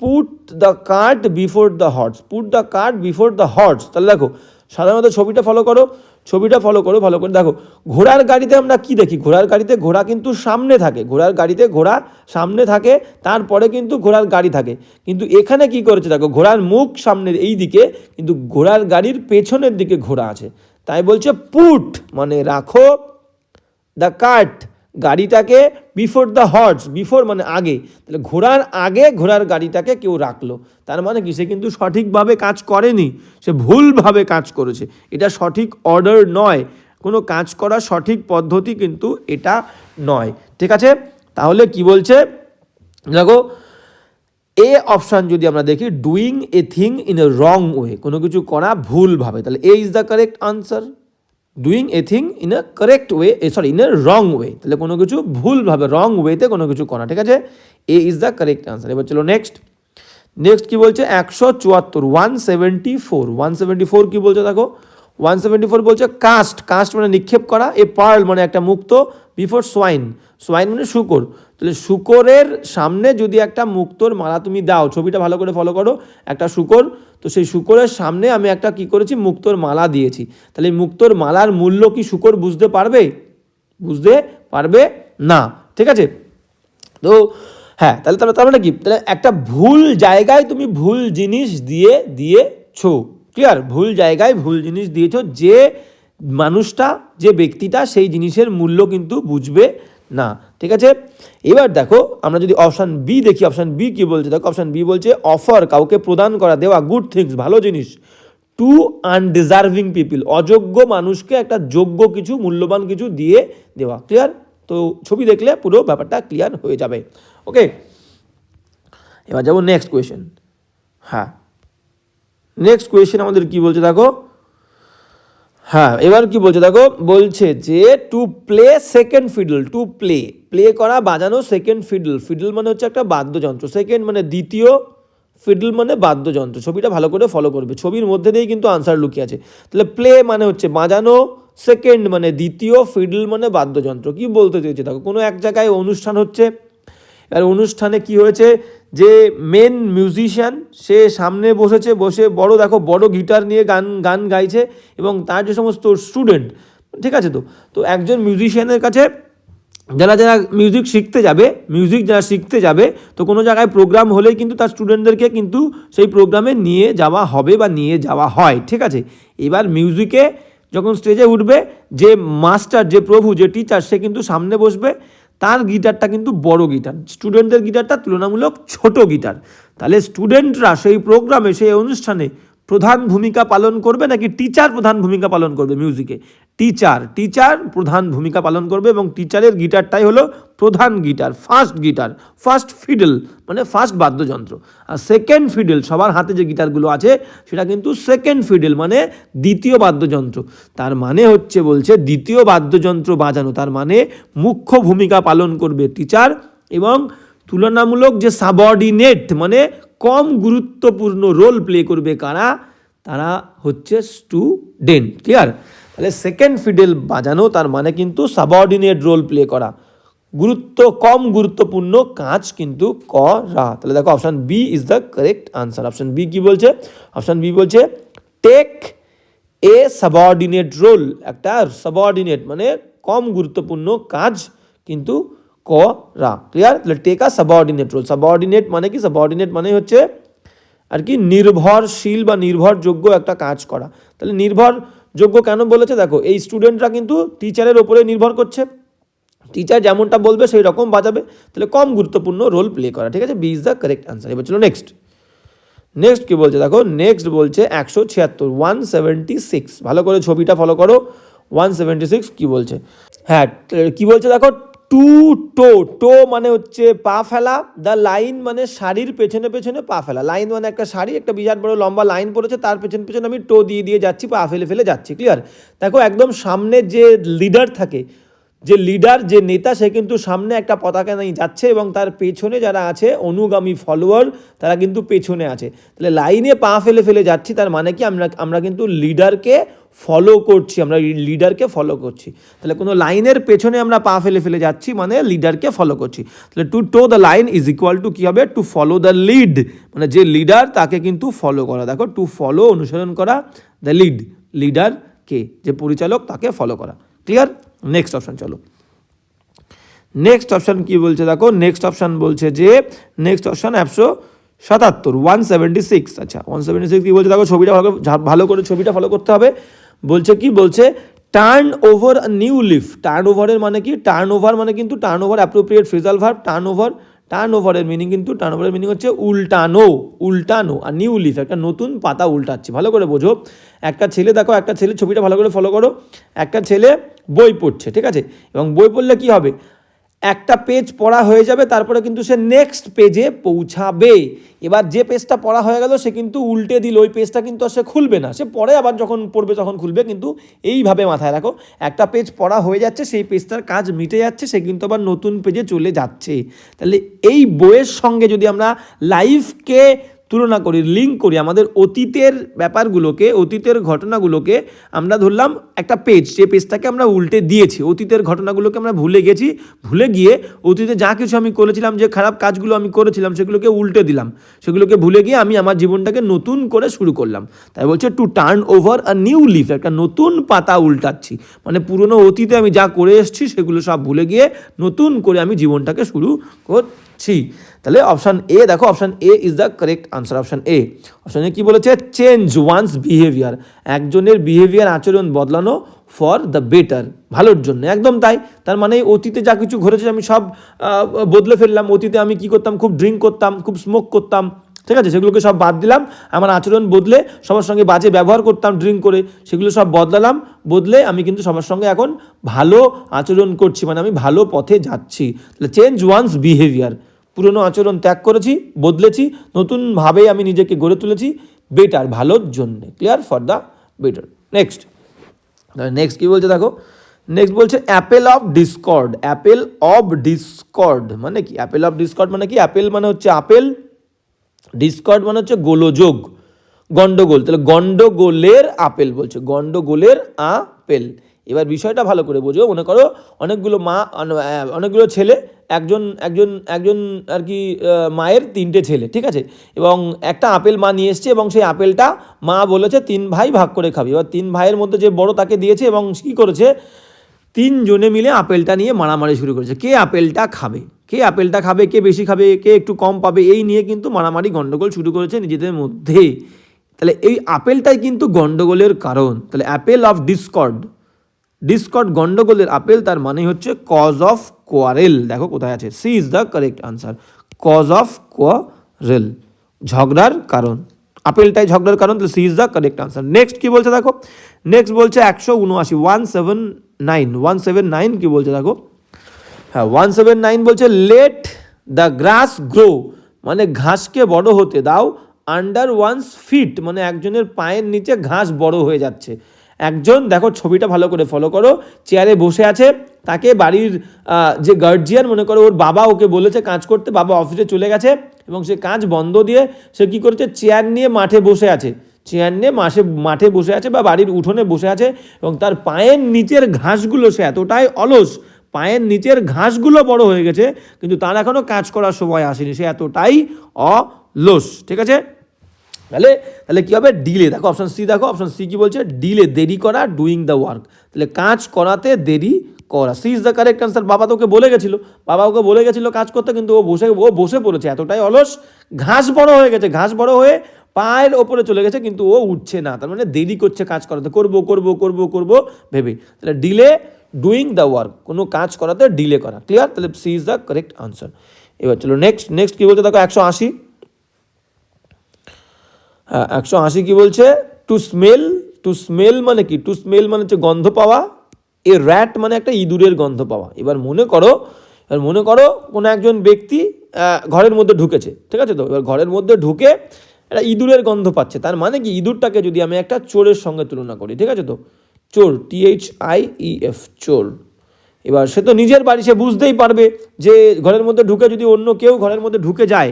Speaker 1: put the cart before the horse, put the cart before the horse. তাহলে দেখো সাধারণত ছবিটা ফলো করো, ভালো করে দেখো, ঘোড়ার গাড়িতে আমরা কি দেখি, ঘোড়ার গাড়িতে ঘোড়া কিন্তু সামনে থাকে, ঘোড়ার গাড়িতে ঘোড়া সামনে থাকে, তারপরে কিন্তু ঘোড়ার গাড়ি থাকে, কিন্তু এখানে কি করেছে দেখো, ঘোড়ার মুখ সামনের এই দিকে, কিন্তু ঘোড়ার গাড়ির পেছনের দিকে ঘোড়া আছে, তাই বলছে পুট মানে রাখো, দ্য কার্ট গাড়িটাকে, বিফোর দ্য হর্স, বিফোর মানে আগে, তাহলে ঘোড়ার আগে ঘোড়ার গাড়িটাকে কেউ রাখলো, তার মানে কি, সে কিন্তু সঠিকভাবে কাজ করেনি, সে ভুলভাবে কাজ করেছে, এটা সঠিক অর্ডার নয়, কোনো কাজ করার সঠিক পদ্ধতি কিন্তু এটা নয়, ঠিক আছে। তাহলে কি বলছে দেখো, এ অপশান যদি আমরা দেখি, doing a thing in a wrong way, কোনো কিছু করা ভুলভাবে, তাহলে A is the correct answer. Doing a thing in a correct way, in a wrong way, তাহলে কোনো কিছু ভুলভাবে, রং ওয়েতে কোনো কিছু করা, ঠিক আছে, A is the correct answer. এবার চলো নেক্সট কি বলছে 174, 174 কি বলছে দেখো, 174 বলছে কাস্ট মানে নিক্ষেপ করা, এ পার্ল মানে একটা মুক্ত, বিফোর সোয়াইন মানে শুকর, তাহলে শুকরের সামনে যদি একটা মুক্তোর মালা তুমি দাও, ছবিটা ভালো করে ফলো করো, একটা শুকর, তো সেই শুকরের সামনে আমি একটা কি করেছি, মুক্তোর মালা দিয়েছি, তাহলে এই মুক্তোর মালার মূল্য কি শুকর বুঝতে পারবে না, ঠিক আছে। তো হ্যাঁ, তাহলে তার মানে কি, তাহলে একটা ভুল জায়গায় তুমি ভুল জিনিস দিয়েছো, ক্লিয়ার, ভুল জায়গায় ভুল জিনিস দিয়েছো, যে মানুষটা, যে ব্যক্তিটা সেই জিনিসের মূল্য কিন্তু বুঝবে না, ঠিক আছে। এবার দেখো আমরা যদি অপশান বি দেখি, অপশান বি কি বলছে দেখো, অপশান বি বলছে অফার, কাউকে প্রদান করা, দেওয়া, গুড থিংস ভালো জিনিস, টু আনডিজার্ভিং পিপল, অযোগ্য মানুষকে একটা যোগ্য কিছু, মূল্যবান কিছু দিয়ে দেওয়া, ক্লিয়ার। তো ছবি দেখলে পুরো ব্যাপারটা ক্লিয়ার হয়ে যাবে, ওকে। এবার যাবো নেক্সট কোয়েশ্চেন। হ্যাঁ, নেক্সট কোয়েশ্চেন আমাদের কি বলছে দেখো, হ্যাঁ এবার কি বলছে দেখো, বলছে যে to play second fiddle, to play করা, বাজানো, সেকেন্ড ফিডল মানে হচ্ছে একটা বাদ্যযন্ত্র, সেকেন্ড মানে দ্বিতীয়, ফিডল মানে বাদ্যযন্ত্র। ছবিটা ভালো করে ফলো করবে, ছবির মধ্যে দিয়েই কিন্তু আনসার লুকিয়ে আছে। তাহলে প্লে মানে হচ্ছে বাজানো, সেকেন্ড মানে দ্বিতীয়, ফিডল মানে বাদ্যযন্ত্র। কি বলতে চেয়েছে দেখো, কোনো এক জায়গায় অনুষ্ঠান হচ্ছে, আর অনুষ্ঠানে কি হয়েছে যে মেন মিউজিশিয়ান সে সামনে বসেছে, বসে বড় গিটার নিয়ে গান গাইছে, এবং তার যে সমস্ত স্টুডেন্ট, ঠিক আছে, তো একজন মিউজিশিয়ানের কাছে যারা মিউজিক শিখতে যাবে তো কোনো জায়গায় প্রোগ্রাম হলেই কিন্তু তার স্টুডেন্টদেরকে কিন্তু সেই প্রোগ্রামে নিয়ে যাওয়া হবে বা নিয়ে যাওয়া হয়, ঠিক আছে। এবার মিউজিকে যখন স্টেজে উঠবে, যে মাস্টার, যে প্রভু, যে টিচার, সে কিন্তু সামনে বসবে, তার গিটারটা কিন্তু বড় গিটার, স্টুডেন্টদের গিটারটা তুলনামূলক ছোট গিটার। তাহলে স্টুডেন্টরা সেই প্রোগ্রামে, সেই অনুষ্ঠানে প্রধান ভূমিকা পালন করবে নাকি টিচার প্রধান ভূমিকা পালন করবে? মিউজিকে টিচার প্রধান ভূমিকা পালন করবে, এবং টিচারের গিটারটাই হলো প্রধান গিটার, ফার্স্ট ফিডল মানে ফার্স্ট বাদ্যযন্ত্র। আর সেকেন্ড ফিডল, সবার হাতে যে গিটারগুলো আছে সেটা কিন্তু সেকেন্ড ফিডল মানে দ্বিতীয় বাদ্যযন্ত্র। তার মানে হচ্ছে, বলছে দ্বিতীয় বাদ্যযন্ত্র বাজানো, তার মানে মুখ্য ভূমিকা পালন করবে টিচার, এবং তুলনামূলক যে সাবঅর্ডিনেট মানে কম গুরুত্বপূর্ণ রোল প্লে করবে কারা? তারা হচ্ছে স্টুডেন্ট। ক্লিয়ার? তাহলে সেকেন্ড ফিডেল বাজানো তার মানে কিন্তু সাবঅর্ডিনেট রোল প্লে করা, কম গুরুত্বপূর্ণ কাজ কিন্তু করা। তাহলে দেখো option B is the correct answer. Option B কি বলছে? অপশান বি বলছে টেক এ সাবঅর্ডিনেট রোল, একটা সাবঅর্ডিনেট মানে কম গুরুত্বপূর্ণ কাজ কিন্তু করা। ক্লিয়ার? তাহলে take a subordinate role. Subordinate মানে কি? সাবঅর্ডিনেট মানে হচ্ছে আর কি নির্ভরশীল বা নির্ভরযোগ্য একটা কাজ করা। তাহলে নির্ভরযোগ্য কেন বলেছে? দেখো এই স্টুডেন্টরা কিন্তু টিচারের ওপরে নির্ভর করছে, টিচার যেমনটা বলবে সেই রকম বাজাবে, তাহলে কম গুরুত্বপূর্ণ রোল প্লে করা। ঠিক আছে, B is the correct answer. এবার চলো নেক্সট কি বলছে দেখো, নেক্সট বলছে 176, 176। ভালো করে ছবিটা ফলো করো। 176 কি বলছে? হ্যাঁ, কি বলছে দেখো, টো মানে হচ্ছে পা ফেলা, দ্য লাইন মানে শাড়ির পেছনে পেছনে পা ফেলা। লাইন মানে একটা শাড়ি, একটা বিরাট বড় লম্বা লাইন পড়েছে, তার পেছনে পেছনে আমি টো দিয়ে যাচ্ছি, পা ফেলে যাচ্ছি। ক্লিয়ার? দেখো একদম সামনে যে লিডার থাকে, যে লিডার, যে নেতা, সে কিন্তু সামনে একটা পতাকা নিয়ে যাচ্ছে, এবং তার পেছনে যারা আছে অনুগামী ফলোয়ার, তারা কিন্তু পেছনে আছে। তাহলে লাইনে পা ফেলে যাচ্ছি, তার মানে কি আমরা কিন্তু লিডারকে ফলো করছি, তাহলে কোনো লাইনের পেছনে আমরা পা ফেলে যাচ্ছি মানে লিডারকে ফলো করছি। তাহলে to toe the line is equal to কী হবে? টু ফলো দ্য লিড, মানে যে লিডার তাকে কিন্তু ফলো করা। দেখো টু ফলো অনুসরণ করা, দ্য লিডারকে, যে পরিচালক, তাকে ফলো করা। ক্লিয়ার? নেক্সট অপশান চলো। নেক্সট অপশান কি বলছে দেখো, নেক্সট অপশান বলছে যে 177, 176। আচ্ছা 176 কি বলছে দেখো, ছবিটা ভালো করে ছবিটা ফলো করতে হবে। বলছে কি? বলছে turn over a new leaf. Turn ওভারের মানে কি? টার্ন ওভার মানে কিন্তু turn over appropriate phrasal verb. Turn ওভারের মিনিং হচ্ছে উল্টানো। আর নিউ লিফ একটা নতুন পাতা উল্টাচ্ছি। ভালো করে বোঝো। একটা ছেলে দেখো, একটা ছেলে, ছবিটা ভালো করে ফলো করো। একটা ছেলে বই পড়ছে, ঠিক আছে, এবং বই পড়লে কি হবে? একটা পেজ পড়া হয়ে যাবে, তারপরে কিন্তু সে নেক্সট পেজে পৌঁছাবে। এবার যে পেজটা পড়া হয়ে গেল সে কিন্তু উল্টে দিল, ওই পেজটা কিন্তু সে খুলবে না, সে পরে আবার যখন পড়বে তখন খুলবে। কিন্তু এইভাবে মাথায় রাখো, একটা পেজ পড়া হয়ে যাচ্ছে, সেই পেজটার কাজ মিটে যাচ্ছে, সে কিন্তু আবার নতুন পেজে চলে যাচ্ছে। তাহলে এই বইয়ের সঙ্গে যদি আমরা লাইফকে তুলনা করি, লিঙ্ক করি, আমাদের অতীতের ব্যাপারগুলোকে, অতীতের ঘটনাগুলোকে আমরা ধরলাম একটা পেজ, যে পেজটাকে আমরা উল্টে দিয়েছি, অতীতের ঘটনাগুলোকে আমরা ভুলে গিয়ে অতীতে যা কিছু আমি করেছিলাম, যে খারাপ কাজগুলো আমি করেছিলাম, সেগুলোকে উল্টে দিলাম, সেগুলোকে ভুলে গিয়ে আমি আমার জীবনটাকে নতুন করে শুরু করলাম। তাই বলছে to turn over a new leaf, একটা নতুন পাতা উল্টাচ্ছি, মানে পুরনো অতীতে আমি যা করে এসেছি সেগুলো সব ভুলে গিয়ে নতুন করে আমি জীবনটাকে শুরু করছি। তাহলে অপশান এ দেখো, option A is the correct answer. Option A. অপশানে কি বলেছে? চেঞ্জ ওয়ান্স বিহেভিয়ার, একজনের বিহেভিয়ার, আচরণ বদলানো ফর দ্য বেটার, ভালোর জন্য। একদম তাই। তার মানে অতীতে যা কিছু ঘটেছে আমি সব বদলে ফেললাম। অতীতে আমি কি করতাম? খুব ড্রিঙ্ক করতাম, খুব স্মোক করতাম, ঠিক আছে, সেগুলোকে সব বাদ দিলাম। আমার আচরণ বদলে সবার সঙ্গে বাজে ব্যবহার করতাম ড্রিঙ্ক করে, সেগুলো সব বদলে আমি কিন্তু সবার সঙ্গে এখন ভালো আচরণ করছি, মানে আমি ভালো পথে যাচ্ছি। তাহলে চেঞ্জ ওয়ান্স বিহেভিয়ার, পুরনো আচরণ ত্যাগ করেছি, বদলেছি, নতুনভাবে আমি নিজেকে গড়ে তুলেছি বেটার, ভালোর জন্য। Clear? For the better. Next কি বলছে দেখো, নেক্সট বলছে Apple of Discord. Apple of Discord মানে কি? অ্যাপেল অফ ডিসকর্ড মানে কি? অ্যাপেল মানে হচ্ছে আপেল, ডিসকর্ড মানে হচ্ছে গোলযোগ, গন্ডগোল, তাহলে গন্ডগোলের আপেল বলছে, গন্ডগোলের আপেল। এবার বিষয়টা ভালো করে বোঝো, মনে করো অনেকগুলো ছেলে, একজন একজন একজন আর কি মায়ের 3টে ছেলে, ঠিক আছে, এবং একটা আপেল মা নিয়ে এসছে এবং সেই আপেলটা মা বলেছে 3 ভাই ভাগ করে খাবি। এবার 3 ভাইয়ের মধ্যে যে বড় তাকে দিয়েছে এবং কী করেছে, 3 জনে মিলে আপেলটা নিয়ে মারামারি শুরু করেছে, কে আপেলটা খাবে, কে আপেলটা খাবে, কে বেশি খাবে, কে একটু কম পাবে, এই নিয়ে কিন্তু মারামারি গন্ডগোল শুরু করেছে নিজেদের মধ্যে। তাহলে এই আপেলটাই কিন্তু গন্ডগোলের কারণ। তাহলে অ্যাপেল অফ ডিসকর্ড, ডিসকর্ড গন্ডগোলের আপেল, তার মানে হচ্ছে কজ অফ কোয়ারেল। দেখো কোথায় আছে, C is the correct answer, cause of quarrel, ঝগড়ার কারণ, আপেলটাই ঝগড়ার কারণ, তাহলে C is the correct answer. Next কি বলছে দেখো, নেক্সট বলছে 179, 179 কি বলছে দেখো, হ্যাঁ 179 বলছে লেট দ্য গ্রাস গ্রো, মানে ঘাসকে বড় হতে দাও, আন্ডার ওয়ানস ফিট, মানে একজনের পায়ের নিচে ঘাস বড় হয়ে যাচ্ছে। একজন, দেখো ছবিটা ভালো করে ফলো করো, চেয়ারে বসে আছে, তাকে বাড়ির যে গার্জিয়ান, মনে করো ওর বাবা ওকে বলেছে কাজ করতে, বাবা অফিসে চলে গেছে এবং সে কাজ বন্ধ দিয়ে সে কী করেছে, চেয়ার নিয়ে মাঠে বসে আছে, চেয়ার নিয়ে মাঠে বসে আছে বা বাড়ির উঠোনে বসে আছে এবং তার পায়ের নিচের ঘাসগুলো, সে এতটাই অলস, পায়ের নিচের ঘাসগুলো বড় হয়ে গেছে কিন্তু তার এখনও কাজ করার সময় আসেনি, সে এতটাই অলস, ঠিক আছে। তাহলে তাহলে কী হবে, ডিলে, দেখো অপশান সি, দেখো অপশান সি কী বলছে, ডিলে, দেরি করা, ডুইং দ্য ওয়ার্ক, তাহলে কাজ করাতে দেরি করা, C is the correct answer. বাবা তো ওকে বলে গেছিলো, বাবা ওকে বলে গেছিলো কাজ করতে, কিন্তু ও বসে পড়েছে, এতটাই অলস, ঘাস বড় হয়ে গেছে, ঘাস বড় হয়ে পায়ের ওপরে চলে গেছে কিন্তু ও উঠছে না, তার মানে দেরি করছে কাজ করাতে, করবো ভেবে। তাহলে ডিলে ডুইং দ্য ওয়ার্ক, কোনো কাজ করাতে ডিলে করা, ক্লিয়ার, তাহলে C is the correct answer. এবার চলো নেক্সট কী বলছে দেখো 180, 180 কি বলছে, টু স্মেল মানে কি, টু স্মেল মানে হচ্ছে গন্ধ পাওয়া, এ র্যাট মানে একটা ইঁদুরের গন্ধ পাওয়া। এবার মনে করো কোনো একজন ব্যক্তি ঘরের মধ্যে ঢুকেছে, ঠিক আছে, তো এবার ঘরের মধ্যে ঢুকে একটা ইঁদুরের গন্ধ পাচ্ছে, তার মানে কি, ইঁদুরটাকে যদি আমি একটা চোরের সঙ্গে তুলনা করি, ঠিক আছে, তো চোর, THIEF, চোর। এবার সে তো নিজের বাড়ি, সে বুঝতেই পারবে যে ঘরের মধ্যে ঢুকে যদি অন্য কেউ ঘরের মধ্যে ঢুকে যায়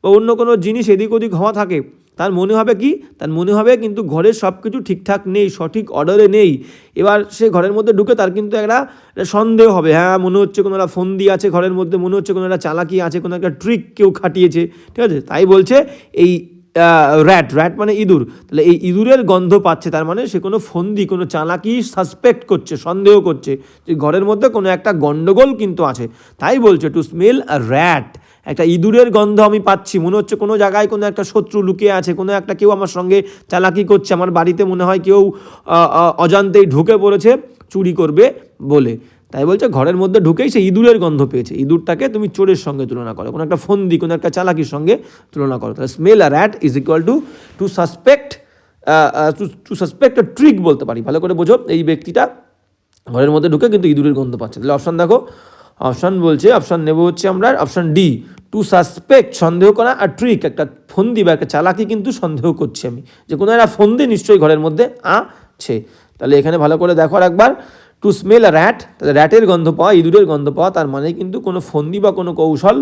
Speaker 1: বা অন্য কোনো জিনিস এদিক ওদিক হওয়া থাকে, তার মনে হবে কি, তার মনে হবে কিন্তু ঘরের সব কিছু ঠিকঠাক নেই, সঠিক অর্ডারে নেই। এবার সে ঘরের মধ্যে ঢুকে তার কিন্তু একটা সন্দেহ হবে, হ্যাঁ মনে হচ্ছে কোনো একটা ফন্দি আছে ঘরের মধ্যে, মনে হচ্ছে কোনো একটা চালাকি আছে, কোনো একটা ট্রিক কেউ খাটিয়েছে, ঠিক আছে। তাই বলছে এই র্যাট মানে ইঁদুর, তাহলে এই ইঁদুরের গন্ধ পাচ্ছে, তার মানে সে কোনো ফন্দি, কোনো চালাকি সাসপেক্ট করছে, সন্দেহ করছে যে ঘরের মধ্যে কোনো একটা গন্ডগোল কিন্তু আছে। তাই বলছে টু স্মেল আ র্যাট, একটা ইঁদুরের গন্ধ আমি পাচ্ছি, মনে হচ্ছে কোনো জায়গায় কোনো একটা শত্রু লুকিয়ে আছে, কোনো একটা কেউ আমার সঙ্গে চালাকি করছে, আমার বাড়িতে মনে হয় কেউ অজান্তেই ঢুকে পড়েছে চুরি করবে বলে। তাই বলছে ঘরের মধ্যে ঢুকেই সে ইঁদুরের গন্ধ পেয়েছে, ইঁদুরটাকে তুমি চোরের সঙ্গে তুলনা করো, কোনো একটা ফন্দি, কোনো একটা চালাকির সঙ্গে তুলনা করো। তাহলে smell a rat is equal two suspect a trick বলতে পারি। ভালো করে বোঝো, এই ব্যক্তিটা ঘরের মধ্যে ঢুকে কিন্তু ইঁদুরের গন্ধ পাচ্ছে। তাহলে অপশান দেখো, অপশান বলছে, অপশান নেব হচ্ছে আমরা অপশান ডি, টু সাসপেক্ট, সন্দেহ করা, আর ট্রিক, একটা ফন্দি বা একটা চালাকি কিন্তু সন্দেহ করছি আমি, যে কোনো একটা ফন্দি নিশ্চয়ই ঘরের মধ্যে আছে। তাহলে এখানে ভালো করে দেখো একবার, টু স্মেল আ র্যাট, তাহলে র্যাটের গন্ধ পাওয়া, ইঁদুরের গন্ধ পাওয়া, তার মানে কিন্তু কোনো ফন্দি বা কোনো কৌশল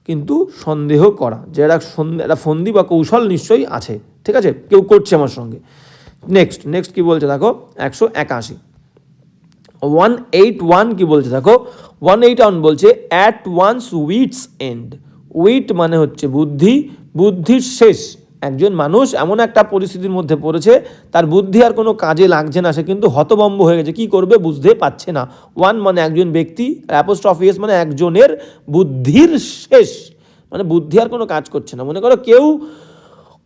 Speaker 1: কিন্তু সন্দেহ করা, যে একটা ফন্দি বা কৌশল নিশ্চয়ই আছে, ঠিক আছে, কেউ করছে আমার সঙ্গে। নেক্সট কি বলছে দেখো 181, 181 কি বলছে দেখো, 181 বলছে at one's wits end, wit মানে হচ্ছে বুদ্ধি, বুদ্ধির শেষ, একজন মানুষ এমন একটা পরিস্থিতির মধ্যে পড়েছে, তার বুদ্ধি আর কোনো কাজে লাগছে না, সে কিন্তু হতভম্ব হয়ে গেছে, কি করবে বুঝতে পারছে না। ওয়ান মানে একজন ব্যক্তি, অ্যাপোস্ট্রফি এস মানে একজনের বুদ্ধির শেষ, মানে বুদ্ধি আর কোনো কাজ করছে না। মনে করো কেউ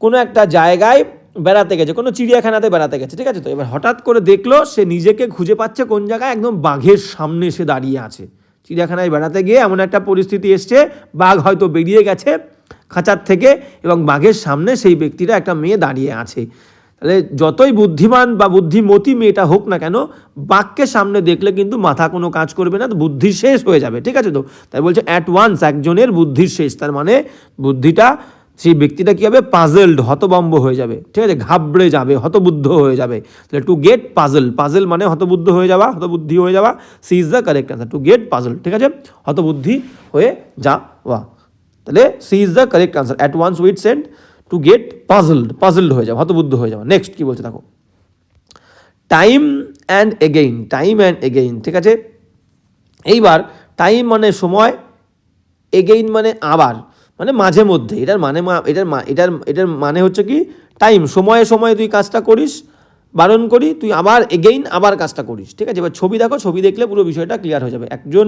Speaker 1: কোনো একটা জায়গায় বেড়াতে গেছে, কোনো চিড়িয়াখানাতে বেড়াতে গেছে, ঠিক আছে, তো এবার হঠাৎ করে দেখলো সে নিজেকে খুঁজে পাচ্ছে কোন জায়গায়, একদম বাঘের সামনে সে দাঁড়িয়ে আছে। চিড়িয়াখানায় বেড়াতে গিয়ে এমন একটা পরিস্থিতি এসছে, বাঘ হয়তো বেরিয়ে গেছে খাঁচার থেকে এবং বাঘের সামনে সেই ব্যক্তিটা, একটা মেয়ে দাঁড়িয়ে আছে। তাহলে যতই বুদ্ধিমান বা বুদ্ধিমতী মেয়েটা হোক না কেন, বাঘকে সামনে দেখলে কিন্তু মাথা কোনো কাজ করবে না, তো বুদ্ধি শেষ হয়ে যাবে, ঠিক আছে, তো তাই বলছে অ্যাট ওয়ান্স, একজনের বুদ্ধির শেষ, তার মানে বুদ্ধিটা, সেই ব্যক্তিটা কী হবে, পাজলড, হতভম্ব হয়ে যাবে, ঠিক আছে, ঘাবড়ে যাবে, হতবুদ্ধ হয়ে যাবে। তাহলে টু গেট পাজল মানে হতবুদ্ধ হয়ে যাওয়া, হতবুদ্ধি হয়ে যাওয়া, C is the correct answer, to get puzzle, ঠিক আছে, হতবুদ্ধি হয়ে যাওয়া। তাহলে C is the correct answer. At one's with sent to get puzzled হয়ে যাবে, হতবুদ্ধ হয়ে যাবে। নেক্সট কি বলছে দেখো, টাইম অ্যান্ড এগেইন, ঠিক আছে। এইবার টাইম মানে সময়, এগেইন মানে আবার, মানে মাঝে মধ্যে। এটার মানে হচ্ছে কি, টাইম সময়ে সময়ে তুই কাজটা করিস, বারণ করি, তুই আবার এগেইন আবার কাজটা করিস, ঠিক আছে। এবার ছবি দেখো, ছবি দেখলে পুরো বিষয়টা ক্লিয়ার হয়ে যাবে। একজন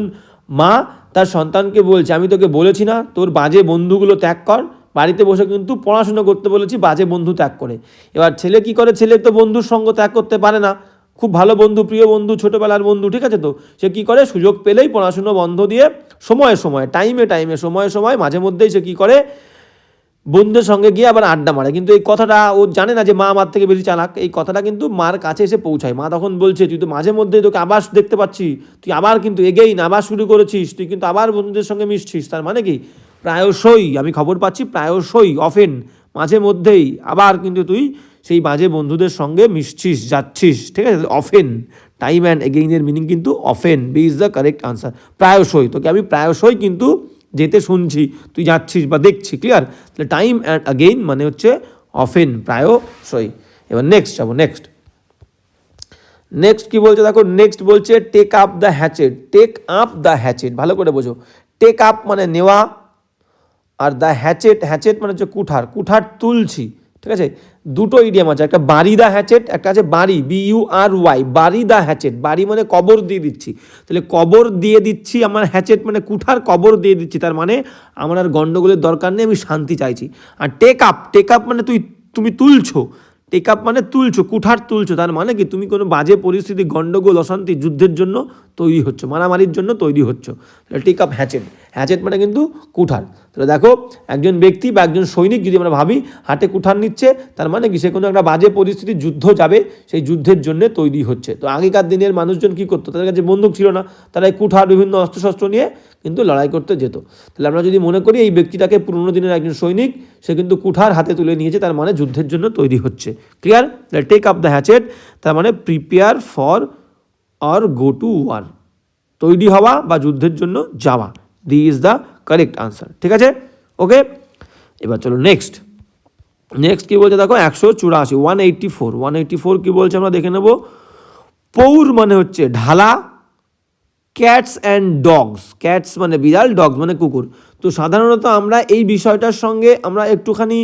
Speaker 1: মা তার সন্তানকে বলছে, আমি তোকে বলেছি না তোর বাজে বন্ধুগুলো ত্যাগ কর, বাড়িতে বসে কিন্তু পড়াশুনো করতে বলেছি, বাজে বন্ধু ত্যাগ করে। এবার ছেলে কি করে, ছেলে তো বন্ধুর সঙ্গ ত্যাগ করতে পারে না, খুব ভালো বন্ধু, প্রিয় বন্ধু, ছোটোবেলার বন্ধু, ঠিক আছে। তো সে কী করে, সুযোগ পেলেই পড়াশুনো বন্ধ দিয়ে সময়ে সময়ে মাঝে মধ্যেই সে কী করে, বন্ধুদের সঙ্গে গিয়ে আবার আড্ডা মারে। কিন্তু এই কথাটা ও জানে না যে মা আমার থেকে বেশি চালাক, এই কথাটা কিন্তু মার কাছে এসে পৌঁছায়। মা তখন বলছে, তুই তো মাঝে মধ্যেই তোকে আবার দেখতে পাচ্ছি, তুই আবার কিন্তু এগেইন আবার শুরু করেছিস, তুই কিন্তু আবার বন্ধুদের সঙ্গে মিশছিস। তার মানে কি, প্রায়শই, আমি খবর পাচ্ছি প্রায়শই, অফেন, মাঝে মধ্যেই আবার কিন্তু তুই সেই বাজে বন্ধুদের সঙ্গে মিশছিস, যাচ্ছিস, ঠিক আছে। অফেন, টাইম অ্যান্ড এগেইনের মিনিং কিন্তু often, B is the correct answer. প্রায়শই, তোকে আমি প্রায়শই কিন্তু যেতে শুনছি, তুই যাচ্ছিস বা দেখছি, ক্লিয়ার। তাহলে টাইম অ্যান্ড আগেইন মানে হচ্ছে অফেন, প্রায়শই। এবার নেক্সট যাবো, নেক্সট কি বলছে দেখো, নেক্সট বলছে টেক আপ দ্য হ্যাচেট। ভালো করে বোঝো, টেক আপ মানে নেওয়া, আর দ্য হ্যাচেট মানে হচ্ছে কুঠার তুলছি, ঠিক আছে। দুটো ইডিয়াম আছে, একটা বাড়ি দা হ্যাচেট, একটা আছে বাড়ি, BURY, বাড়ি দা হ্যাচেট। বাড়ি মানে কবর দিয়ে দিচ্ছি, তাহলে কবর দিয়ে দিচ্ছি, আমার হ্যাচেট মানে কুঠার কবর দিয়ে দিচ্ছি, তার মানে আমার আর গন্ডগোলের দরকার নেই, আমি শান্তি চাইছি। আর টেক আপ মানে তুমি তুলছো, টেক আপ মানে তুলছো, কুঠার তুলছো, তার মানে কি তুমি কোনো বাজে পরিস্থিতি, গন্ডগোল, অশান্তি, যুদ্ধের জন্য তৈরি হচ্ছ, মারামারির জন্য তৈরি হচ্ছ। তাহলে টেক আপ হ্যাচেট মানে কিন্তু কুঠার। তাহলে দেখো, একজন ব্যক্তি বা একজন সৈনিক যদি আমরা ভাবি হাতে কুঠার নিচ্ছে, তার মানে কি সে কোনো একটা বাজে পরিস্থিতি, যুদ্ধ যাবে, সেই যুদ্ধের জন্য তৈরি হচ্ছে। তো আগেকার দিনের মানুষজন কী করতো, তাদের কাছে বন্দুক ছিল না, তারা এই কুঠার, বিভিন্ন অস্ত্রশস্ত্র নিয়ে কিন্তু লড়াই করতে যেত। তাহলে আমরা যদি মনে করি এই ব্যক্তিটাকে পুরোনো দিনের একজন সৈনিক, সে কিন্তু কুঠার হাতে তুলে নিয়েছে, তার মানে যুদ্ধের জন্য তৈরি হচ্ছে, ক্লিয়ার। তাহলে টেক আপ দ্য হ্যাচেট, তার মানে prepare for or go to war, তৈরি হওয়া বা যুদ্ধের জন্য যাওয়া। D is the correct answer, ঠিক আছে, ওকে। এবার চলো নেক্সট কি বলছে দেখো, 184, 184 কি বলছে আমরা দেখে নেব। পৌর মানে হচ্ছে ঢালা, ক্যাটস অ্যান্ড ডগস, ক্যাটস মানে বিড়াল, ডগস মানে কুকুর। তো সাধারণত আমরা এই বিষয়টার সঙ্গে আমরা একটুখানি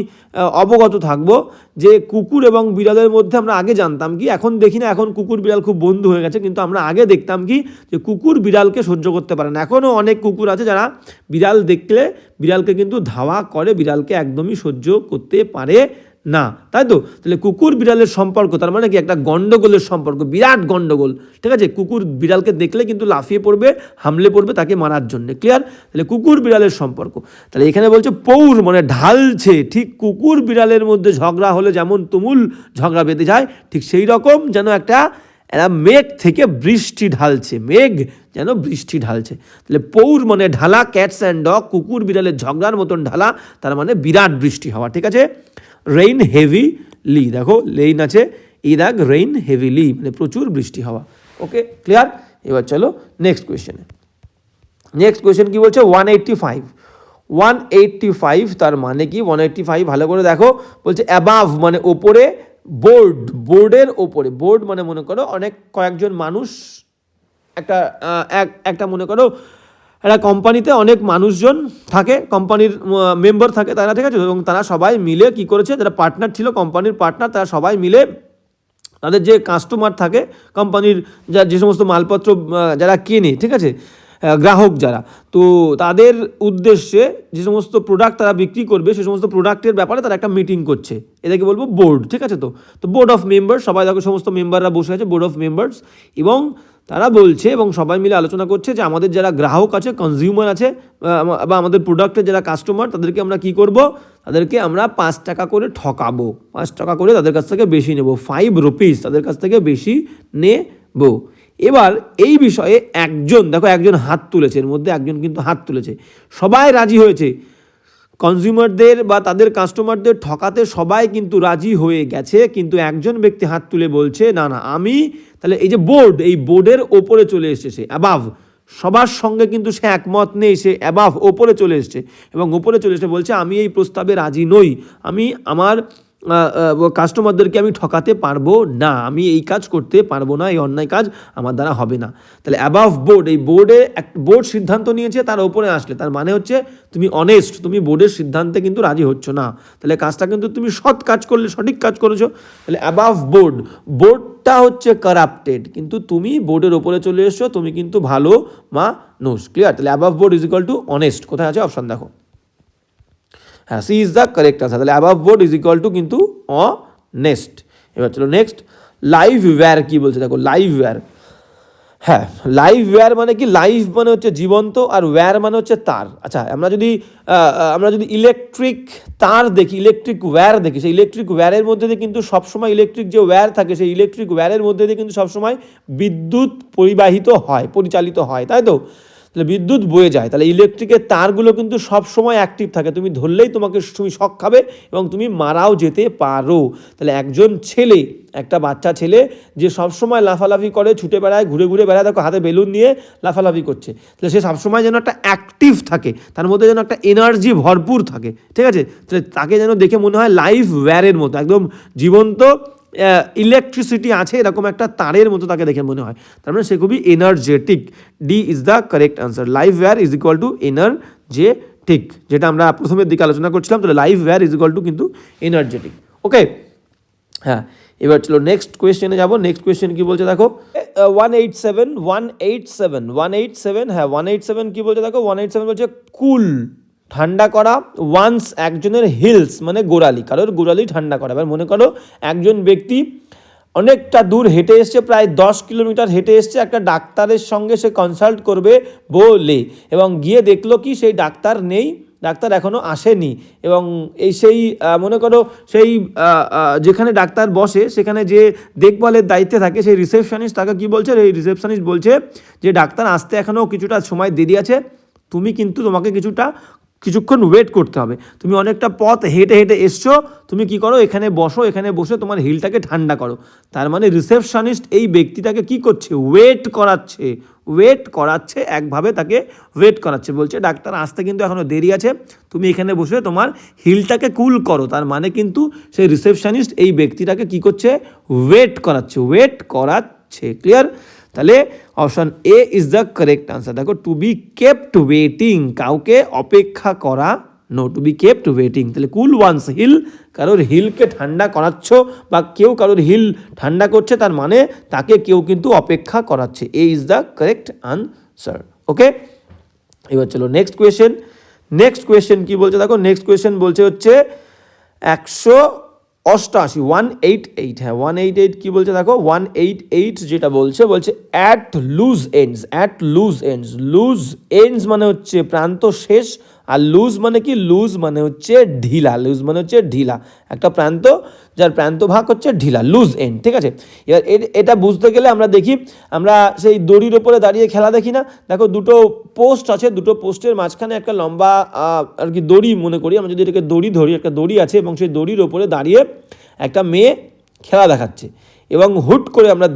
Speaker 1: অবগত থাকবো যে কুকুর এবং বিড়ালের মধ্যে আমরা আগে জানতাম কি, এখন দেখি না, এখন কুকুর বিড়াল খুব বন্ধু হয়ে গেছে, কিন্তু আমরা আগে দেখতাম কি যে কুকুর বিড়ালকে সহ্য করতে পারে না। এখনও অনেক কুকুর আছে যারা বিড়াল দেখলে বিড়ালকে কিন্তু ধাওয়া করে, বিড়ালকে একদমই সহ্য করতে পারে না, তাই তো। তাহলে কুকুর বিড়ালের সম্পর্ক, তার মানে কি একটা গন্ডগোলের সম্পর্ক, বিরাট গন্ডগোল, ঠিক আছে। কুকুর বিড়ালকে দেখলে কিন্তু লাফিয়ে পড়বে, হামলে পড়বে তাকে মারার জন্য, ক্লিয়ার। তাহলে কুকুর বিড়ালের সম্পর্ক, তাহলে এখানে বলছে পৌর মানে ঢালছে, ঠিক কুকুর বিড়ালের মধ্যে ঝগড়া হলে যেমন তুমুল ঝগড়া বেঁধে যায়, ঠিক সেই রকম যেন একটা মেঘ থেকে বৃষ্টি ঢালছে, মেঘ যেন বৃষ্টি ঢালছে। তাহলে পৌর মানে ঢালা, ক্যাটস অ্যান্ড ডগ, কুকুর বিড়ালের ঝগড়ার মতন ঢালা, তার মানে বিরাট বৃষ্টি হওয়া, ঠিক আছে। রেইন হেভিলি, দেখো লেইন আছে, এই দেখ রেইন হেভিলি মানে প্রচুর বৃষ্টি হওয়া, ওকে, ক্লিয়ার। এবার চলো নেক্সট কোয়েশ্চেন কি বলছে, 185, তার মানে কি 185 ভালো করে দেখো, বলছে অ্যাবাভ মানে ওপরে, বোর্ডের ওপরে, বোর্ড মানে মনে করো কয়েকজন মানুষ, একটা মনে করো একটা কোম্পানিতে অনেক মানুষজন থাকে, কোম্পানির মেম্বার থাকে তারা, ঠিক আছে। এবং তারা সবাই মিলে কি করেছে, যারা পার্টনার ছিল, কোম্পানির পার্টনার, তারা সবাই মিলে তাদের যে কাস্টমার থাকে কোম্পানির, যে সমস্ত মালপত্র যারা কেনে, ঠিক আছে, গ্রাহক যারা, তো তাদের উদ্দেশ্যে যে সমস্ত প্রোডাক্ট তারা বিক্রি করবে, সে সমস্ত প্রোডাক্টের ব্যাপারে তারা একটা মিটিং করছে, এটাকে বলবো বোর্ড, ঠিক আছে। তো বোর্ড অফ মেম্বার, সবাই দেখো সমস্ত মেম্বাররা বসে আছে, বোর্ড অফ মেম্বার্স, এবং তারা বলছে এবং সবাই মিলে আলোচনা করছে যে আমাদের যারা গ্রাহক আছে, কনজিউমার আছে, বা আমাদের প্রোডাক্টের যারা কাস্টমার, তাদেরকে আমরা কি করব, তাদেরকে আমরা 5 টাকা করে ঠকাবো, 5 টাকা করে তাদের কাছ থেকে বেশি নেব, 5 রুপিস তাদের কাছ থেকে বেশি নেব। এবার এই বিষয়ে একজন হাত তুলেছে, এর মধ্যে একজন কিন্তু হাত তুলেছে, সবাই রাজি হয়েছে, কনজিউমারদের বা তাদের কাস্টমারদের ঠকাতে সবাই কিন্তু রাজি হয়ে গেছে, কিন্তু একজন ব্যক্তি হাত তুলে বলছে না আমি, তাহলে এই যে বোর্ড, এই বোর্ডের ওপরে চলে এসেছে, অ্যাবাভ, সবার সঙ্গে কিন্তু সে একমত নেই, সে অ্যাবাভ ওপরে চলে এসছে এবং ওপরে চলে এসে বলছে আমি এই প্রস্তাবে রাজি নই, আমি আমার কাস্টমারদেরকে আমি ঠকাতে পারবো না, আমি এই কাজ করতে পারবো না, এই অন্যায় কাজ আমার দ্বারা হবে না। তাহলে অ্যাবাভ বোর্ড, এই বোর্ড সিদ্ধান্ত নিয়েছে, তার ওপরে আসলে তার মানে হচ্ছে তুমি অনেস্ট, তুমি বোর্ডের সিদ্ধান্তে কিন্তু রাজি হচ্ছ না, তাহলে কাজটা কিন্তু তুমি সৎ কাজ করলে, সঠিক কাজ করেছো। তাহলে অ্যাবাভ বোর্ডটা হচ্ছে কারাপ্টেড, কিন্তু তুমি বোর্ডের ওপরে চলে এসছো, তুমি কিন্তু ভালো মানুষ। ক্লিয়ার? তাহলে above board is equal to honest. কোথায় আছে অপশন দেখো, হ্যাঁ C is the correct answer. তাহলে above board is equal to কিন্তু অনেস্ট। এবার চলো নেক্সট, লাইভ ওয়্যার কি বলছে দেখো, লাইভ ওয়্যার। হ্যাঁ, লাইভ ওয়্যার মানে কি, লাইভ মানে হচ্ছে জীবন্ত আর ওয়্যার মানে হচ্ছে তার। আচ্ছা, আমরা যদি ইলেকট্রিক তার দেখি, ইলেকট্রিক ওয়্যার দেখি, সেই ইলেকট্রিক ওয়্যারের মধ্যে দিয়ে কিন্তু সবসময় ইলেকট্রিক যে ওয়্যার থাকে, সেই ইলেকট্রিক ওয়্যারের মধ্যে দিয়ে কিন্তু সবসময় বিদ্যুৎ পরিচালিত হয়, তাই তো? তাহলে বিদ্যুৎ বয়ে যায়, তাহলে ইলেকট্রিকের তারগুলো কিন্তু সবসময় অ্যাক্টিভ থাকে, তুমি ধরলেই তুমি শক খাবে এবং তুমি মারাও যেতে পারো। তাহলে একজন ছেলে, একটা বাচ্চা ছেলে যে সবসময় লাফালাফি করে, ছুটে বেড়ায়, ঘুরে ঘুরে বেড়ায়, দেখো হাতে বেলুন নিয়ে লাফালাফি করছে, তাহলে সে সবসময় যেন একটা অ্যাক্টিভ থাকে, তার মধ্যে যেন একটা এনার্জি ভরপুর থাকে, ঠিক আছে? তাহলে তাকে যেন দেখে মনে হয় লাইভ ওয়্যারের মতো, একদম জীবন্ত ইলেকট্রিসিটি আছে এরকম একটা তারের মতো তাকে দেখে মনে হয়, তার মানে সে খুবই energetic. D is the correct answer. Live where is equal two energetic, যেটা আমরা প্রথমের দিকে আলোচনা করছিলাম। তাহলে live where is equal to কিন্তু এনার্জেটিক। ওকে, হ্যাঁ, এবার চলো নেক্সট কোয়েশ্চেনে যাবো। নেক্সট কোয়েশ্চেন কি বলছে দেখো, 187 হ্যাঁ 187 কি বলছে দেখো, 187 বলছে কুল, ঠান্ডা করা, ওয়ান্স একজনের হিলস মানে গোড়ালি, কারোর গোড়ালি ঠান্ডা করা। এবার মনে করো একজন ব্যক্তি অনেকটা দূর হেঁটে এসছে, প্রায় 10 কিলোমিটার হেঁটে এসছে একটা ডাক্তারের সঙ্গে সে কনসাল্ট করবে বলে, এবং গিয়ে দেখলো কি সেই ডাক্তার নেই, ডাক্তার এখনও আসেনি, এবং সেই মনে করো সেই যেখানে ডাক্তার বসে সেখানে যে দেখভালের দায়িত্বে থাকে সেই রিসেপশনিস্ট তাকে কি বলছে, এই রিসেপশনিস্ট বলছে যে ডাক্তার আসতে এখনও কিছুটা সময় দেরি আছে, তোমাকে কিছুক্ষণ ওয়েট করতে হবে, তুমি অনেকটা পথ হেঁটে হেঁটে এসছো, তুমি কি করো এখানে বসো, এখানে বসে তোমার হিলটাকে ঠান্ডা করো। তার মানে রিসেপশনিস্ট এই ব্যক্তিটাকে কি করছে, ওয়েট করাচ্ছে একভাবে তাকে ওয়েট করাচ্ছে, বলছে ডাক্তার আসতে কিন্তু এখনও দেরি আছে, তুমি এখানে বসে তোমার হিলটাকে কুল করো। তার মানে কিন্তু সেই রিসেপশনিস্ট এই ব্যক্তিটাকে কি করছে, ওয়েট করাচ্ছে। ক্লিয়ার? তাহলে option A is the correct answer. দেখো, টু বি কেপ্ট ওয়েটিং, কাউকে অপেক্ষা করা, no, to be kept waiting. তাহলে কুল ওয়ান্স হিল, কারোর হিলকে ঠান্ডা করাচ্ছ বা কেউ কারোর হিল ঠান্ডা করছে, তার মানে তাকে কেউ কিন্তু অপেক্ষা করাচ্ছে। এ is the correct answer. Okay, এবার চলো নেক্সট কোয়েশ্চেন কি বলছে দেখো, নেক্সট কোয়েশ্চেন বলছে হচ্ছে 188, 188, হ্যাঁ 188 কি বলছে দেখো, 188 যেটা বলছে অ্যাট লুজ এন্ডস মানে হচ্ছে প্রান্ত শেষ, আর লুজ মানে কি, লুজ মানে হচ্ছে ঢিলা, একটা প্রান্ত যার প্রান্ত ভাগ হচ্ছে ঢিলা, লুজ এন্ড, ঠিক আছে? এবার এটা বুঝতে গেলে আমরা সেই দড়ির ওপরে দাঁড়িয়ে খেলা দেখি না, দেখো দুটো পোস্ট আছে, দুটো পোস্টের মাঝখানে একটা লম্বা আর কি দড়ি, মনে করি আমরা যদি এটাকে দড়ি ধরি, একটা দড়ি আছে এবং সেই দড়ির ওপরে দাঁড়িয়ে একটা মেয়ে খেলা দেখাচ্ছে, এবং হুট করে আমরা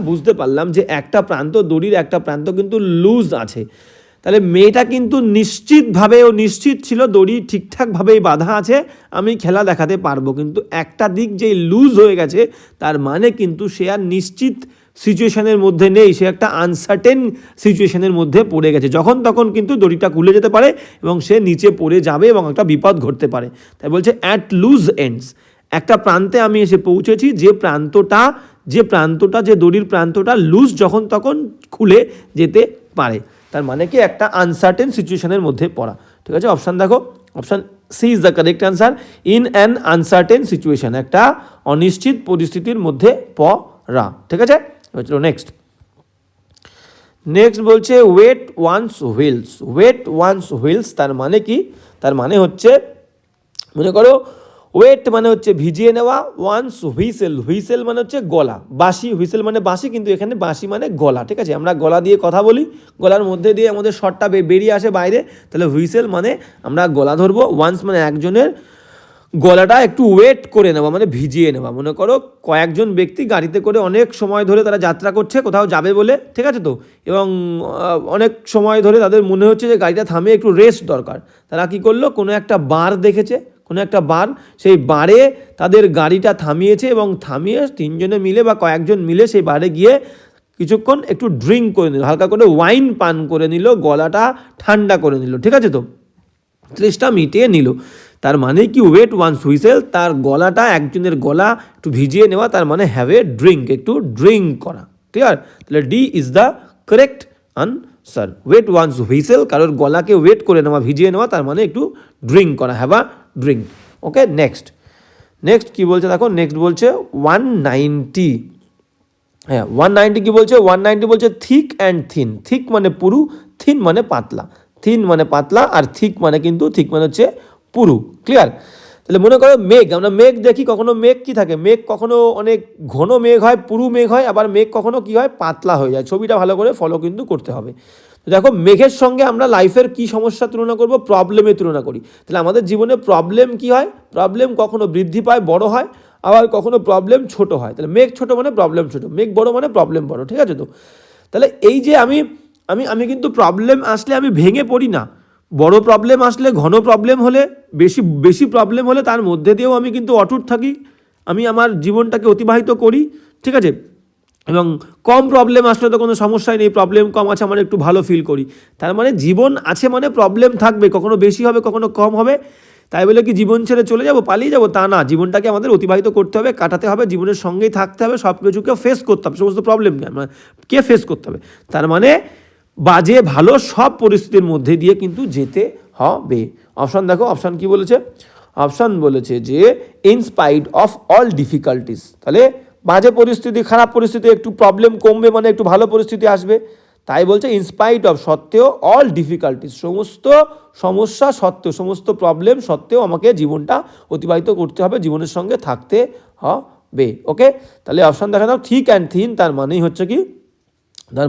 Speaker 1: বুঝতে পারলাম যে একটা প্রান্ত, দড়ির একটা প্রান্ত কিন্তু লুজ আছে, তাহলে মেয়েটা কিন্তু নিশ্চিত ছিল দড়ি ঠিকঠাকভাবেই বাঁধা আছে, আমি খেলা দেখাতে পারবো, কিন্তু একটা দিক যেই লুজ হয়ে গেছে তার মানে কিন্তু সে আর নিশ্চিত সিচুয়েশনের মধ্যে নেই, সে একটা আনসার্টেন সিচুয়েশনের মধ্যে পড়ে গেছে, যখন তখন কিন্তু দড়িটা খুলে যেতে পারে এবং সে নিচে পড়ে যাবে এবং একটা বিপদ ঘটতে পারে। তাই বলছে অ্যাট লুজ এন্ডস, একটা প্রান্তে আমি এসে পৌঁছেছি যে দড়ির প্রান্তটা লুজ যখন তখন খুলে যেতে পারে, তার মানে কি একটা আনসার্টেন সিচুয়েশনের মধ্যে পড়া। ঠিক আছে, অপশান দেখো, option C is the correct answer. In an uncertain situation, একটা অনিশ্চিত পরিস্থিতির মধ্যে পড়া। ঠিক আছে, চলো নেক্সট বলছে ওয়েট ওয়ান্স হুইলস, তার মানে কি, তার মানে হচ্ছে মনে করো ওয়েট মানে হচ্ছে ভিজিয়ে নেওয়া, ওয়ান্স হুইসেল মানে হচ্ছে গলা, হুইসেল মানে বাঁশি, কিন্তু এখানে বাঁশি মানে গলা। ঠিক আছে, আমরা গলা দিয়ে কথা বলি, গলার মধ্যে দিয়ে আমাদের শটটা বেরিয়ে আসে বাইরে, তাহলে হুইসেল মানে আমরা গলা ধরবো, ওয়ান্স মানে একজনের গলাটা একটু ওয়েট করে নেওয়া মানে ভিজিয়ে নেওয়া। মনে করো কয়েকজন ব্যক্তি গাড়িতে করে অনেক সময় ধরে তারা যাত্রা করছে কোথাও যাবে বলে, ঠিক আছে তো, এবং অনেক সময় ধরে তাদের মনে হচ্ছে যে গাড়িটা থামিয়ে একটু রেস্ট দরকার। তারা কি করলো, কোনো একটা বার দেখেছে, কোনো একটা বার, সেই বারে তাদের গাড়িটা থামিয়েছে এবং থামিয়ে তিনজনে মিলে বা কয়েকজন মিলে সেই বারে গিয়ে কিছুক্ষণ একটু ড্রিঙ্ক করে নিল, হালকা করে ওয়াইন পান করে নিল, গলাটা ঠান্ডা করে নিল, ঠিক আছে তো, তৃষ্ণা মিটিয়ে নিল। তার মানে কি, ওয়েট ওয়ান্স হুইসেল, তার গলাটা, একজনের গলা একটু ভিজিয়ে নেওয়া, তার মানে হ্যাভ এ ড্রিঙ্ক, একটু ড্রিঙ্ক করা। ক্লিয়ার? তাহলে D is the correct answer. Wet one's whistle, কারোর গলাকে ওয়েট করে নেওয়া, ভিজিয়ে নেওয়া, তার মানে একটু ড্রিঙ্ক করা, have a drink. Okay, next কি বলছে দেখো, নেক্সট বলছে 190। হ্যাঁ, 190 কি বলছে, 190 বলছে থিক অ্যান্ড থিন। থিক মানে পুরু, থিন মানে পাতলা। থিন মানে পাতলা, আর থিক মানে কিন্তু, থিক মানে হচ্ছে পুরু। ক্লিয়ার? তাহলে মনে করো মেঘ, আমরা মেঘ দেখি, কখনো মেঘ কি থাকে, মেঘ কখনো অনেক ঘন মেঘ হয়, পুরু মেঘ হয়, আবার মেঘ কখনো কি হয়, পাতলা হয়ে যায়। ছবিটা ভালো করে ফলো কিন্তু করতে হবে। তো দেখো মেঘের সঙ্গে আমরা লাইফের কি সমস্যা তুলনা করব, প্রবলেমের তুলনা করি। তাহলে আমাদের জীবনে প্রবলেম কি হয়, প্রবলেম কখনো বৃদ্ধি পায়, বড় হয়, আবার কখনো প্রবলেম ছোট হয়। তাহলে মেঘ ছোট মানে প্রবলেম ছোট, মেঘ বড় মানে প্রবলেম বড়, ঠিক আছে তো। তাহলে এই যে আমি আমি আমি কিন্তু প্রবলেম আসলে আমি ভেঙে পড়ি না। বড় প্রবলেম আসলে, ঘন প্রবলেম হলে, বেশি বেশি প্রবলেম হলে তার মধ্যে দিয়েও আমি কিন্তু অটুট থাকি, আমি আমার জীবনটাকে অতিবাহিত করি, ঠিক আছে। এবং কম প্রবলেম আসলে তো কোনো সমস্যাই নেই, প্রবলেম কম আছে মানে একটু ভালো ফিল করি। তার মানে জীবন আছে মানে প্রবলেম থাকবে, কখনো বেশি হবে, কখনো কম হবে। তাই বলে কি জীবন ছেড়ে চলে যাব, পালিয়ে যাব, তা না। জীবনটাকে আমাদের অতিবাহিত করতে হবে, কাটাতে হবে, জীবনের সঙ্গেই থাকতে হবে, সব কিছুকে ফেস করতে হবে, সমস্ত প্রবলেমকে কে ফেস করতে হবে। তার মানে বাজে ভালো সব পরিস্থিতির মধ্যে দিয়ে কিন্তু যেতে হবে। অপশান দেখো, অপশান কি বলেছে, অপশান বলেছে যে in spite of all difficulties. তাহলে বাজে পরিস্থিতি, খারাপ পরিস্থিতি, একটু প্রবলেম কমবে মানে একটু ভালো পরিস্থিতি আসবে। তাই বলছে ইনস্পাইট অফ, সত্ত্বেও, অল ডিফিকাল্টিস, সমস্ত সমস্যা সত্ত্বেও, সমস্ত প্রবলেম সত্ত্বেও আমাকে জীবনটা অতিবাহিত করতে হবে, জীবনের সঙ্গে থাকতে হবে। ওকে, তাহলে অপশান দেখা দাও, থিক অ্যান্ড থিন, তার মানেই হচ্ছে কি, তার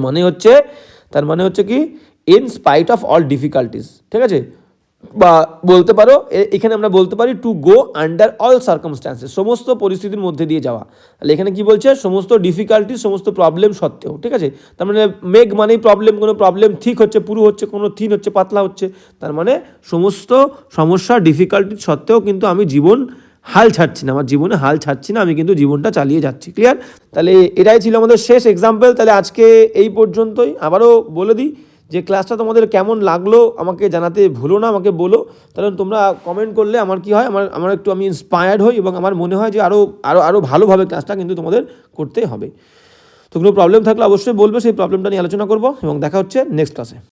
Speaker 1: মানে হচ্ছে কি in spite of all difficulties, ঠিক আছে। বা বলতে পারো, এখানে আমরা বলতে পারি to go under all circumstances, সমস্ত পরিস্থিতির মধ্যে দিয়ে যাওয়া। তাহলে এখানে কি বলছে, সমস্ত ডিফিকাল্টি, সমস্ত প্রবলেম সত্ত্বেও, ঠিক আছে। তার মানে মেঘ মানেই প্রবলেম, কোনো প্রবলেম ঠিক হচ্ছে, পুরু হচ্ছে, কোনো থিন হচ্ছে, পাতলা হচ্ছে। তার মানে সমস্ত সমস্যা, ডিফিকাল্টি সত্ত্বেও কিন্তু আমি জীবন হাল ছাড়ছি না, আমার জীবনে হাল ছাড়ছি না, আমি কিন্তু জীবনটা চালিয়ে যাচ্ছি। ক্লিয়ার? তাহলে এটাই ছিল আমাদের শেষ এক্সাম্পল। তাহলে আজকে এই পর্যন্তই। আবারও বলে দিই যে ক্লাসটা তোমাদের কেমন লাগলো আমাকে জানাতে ভুলো না, আমাকে বলো। কারণ তোমরা কমেন্ট করলে আমার কি হয়, আমার একটু আমি ইন্সপায়ার্ড হই এবং আমার মনে হয় যে আরও ভালোভাবে ক্লাসটা কিন্তু তোমাদের করতে হবে। তো কোনো প্রবলেম থাকলে অবশ্যই বলবে, সেই প্রবলেমটা নিয়ে আলোচনা করবো এবং দেখা হচ্ছে নেক্সট ক্লাসে।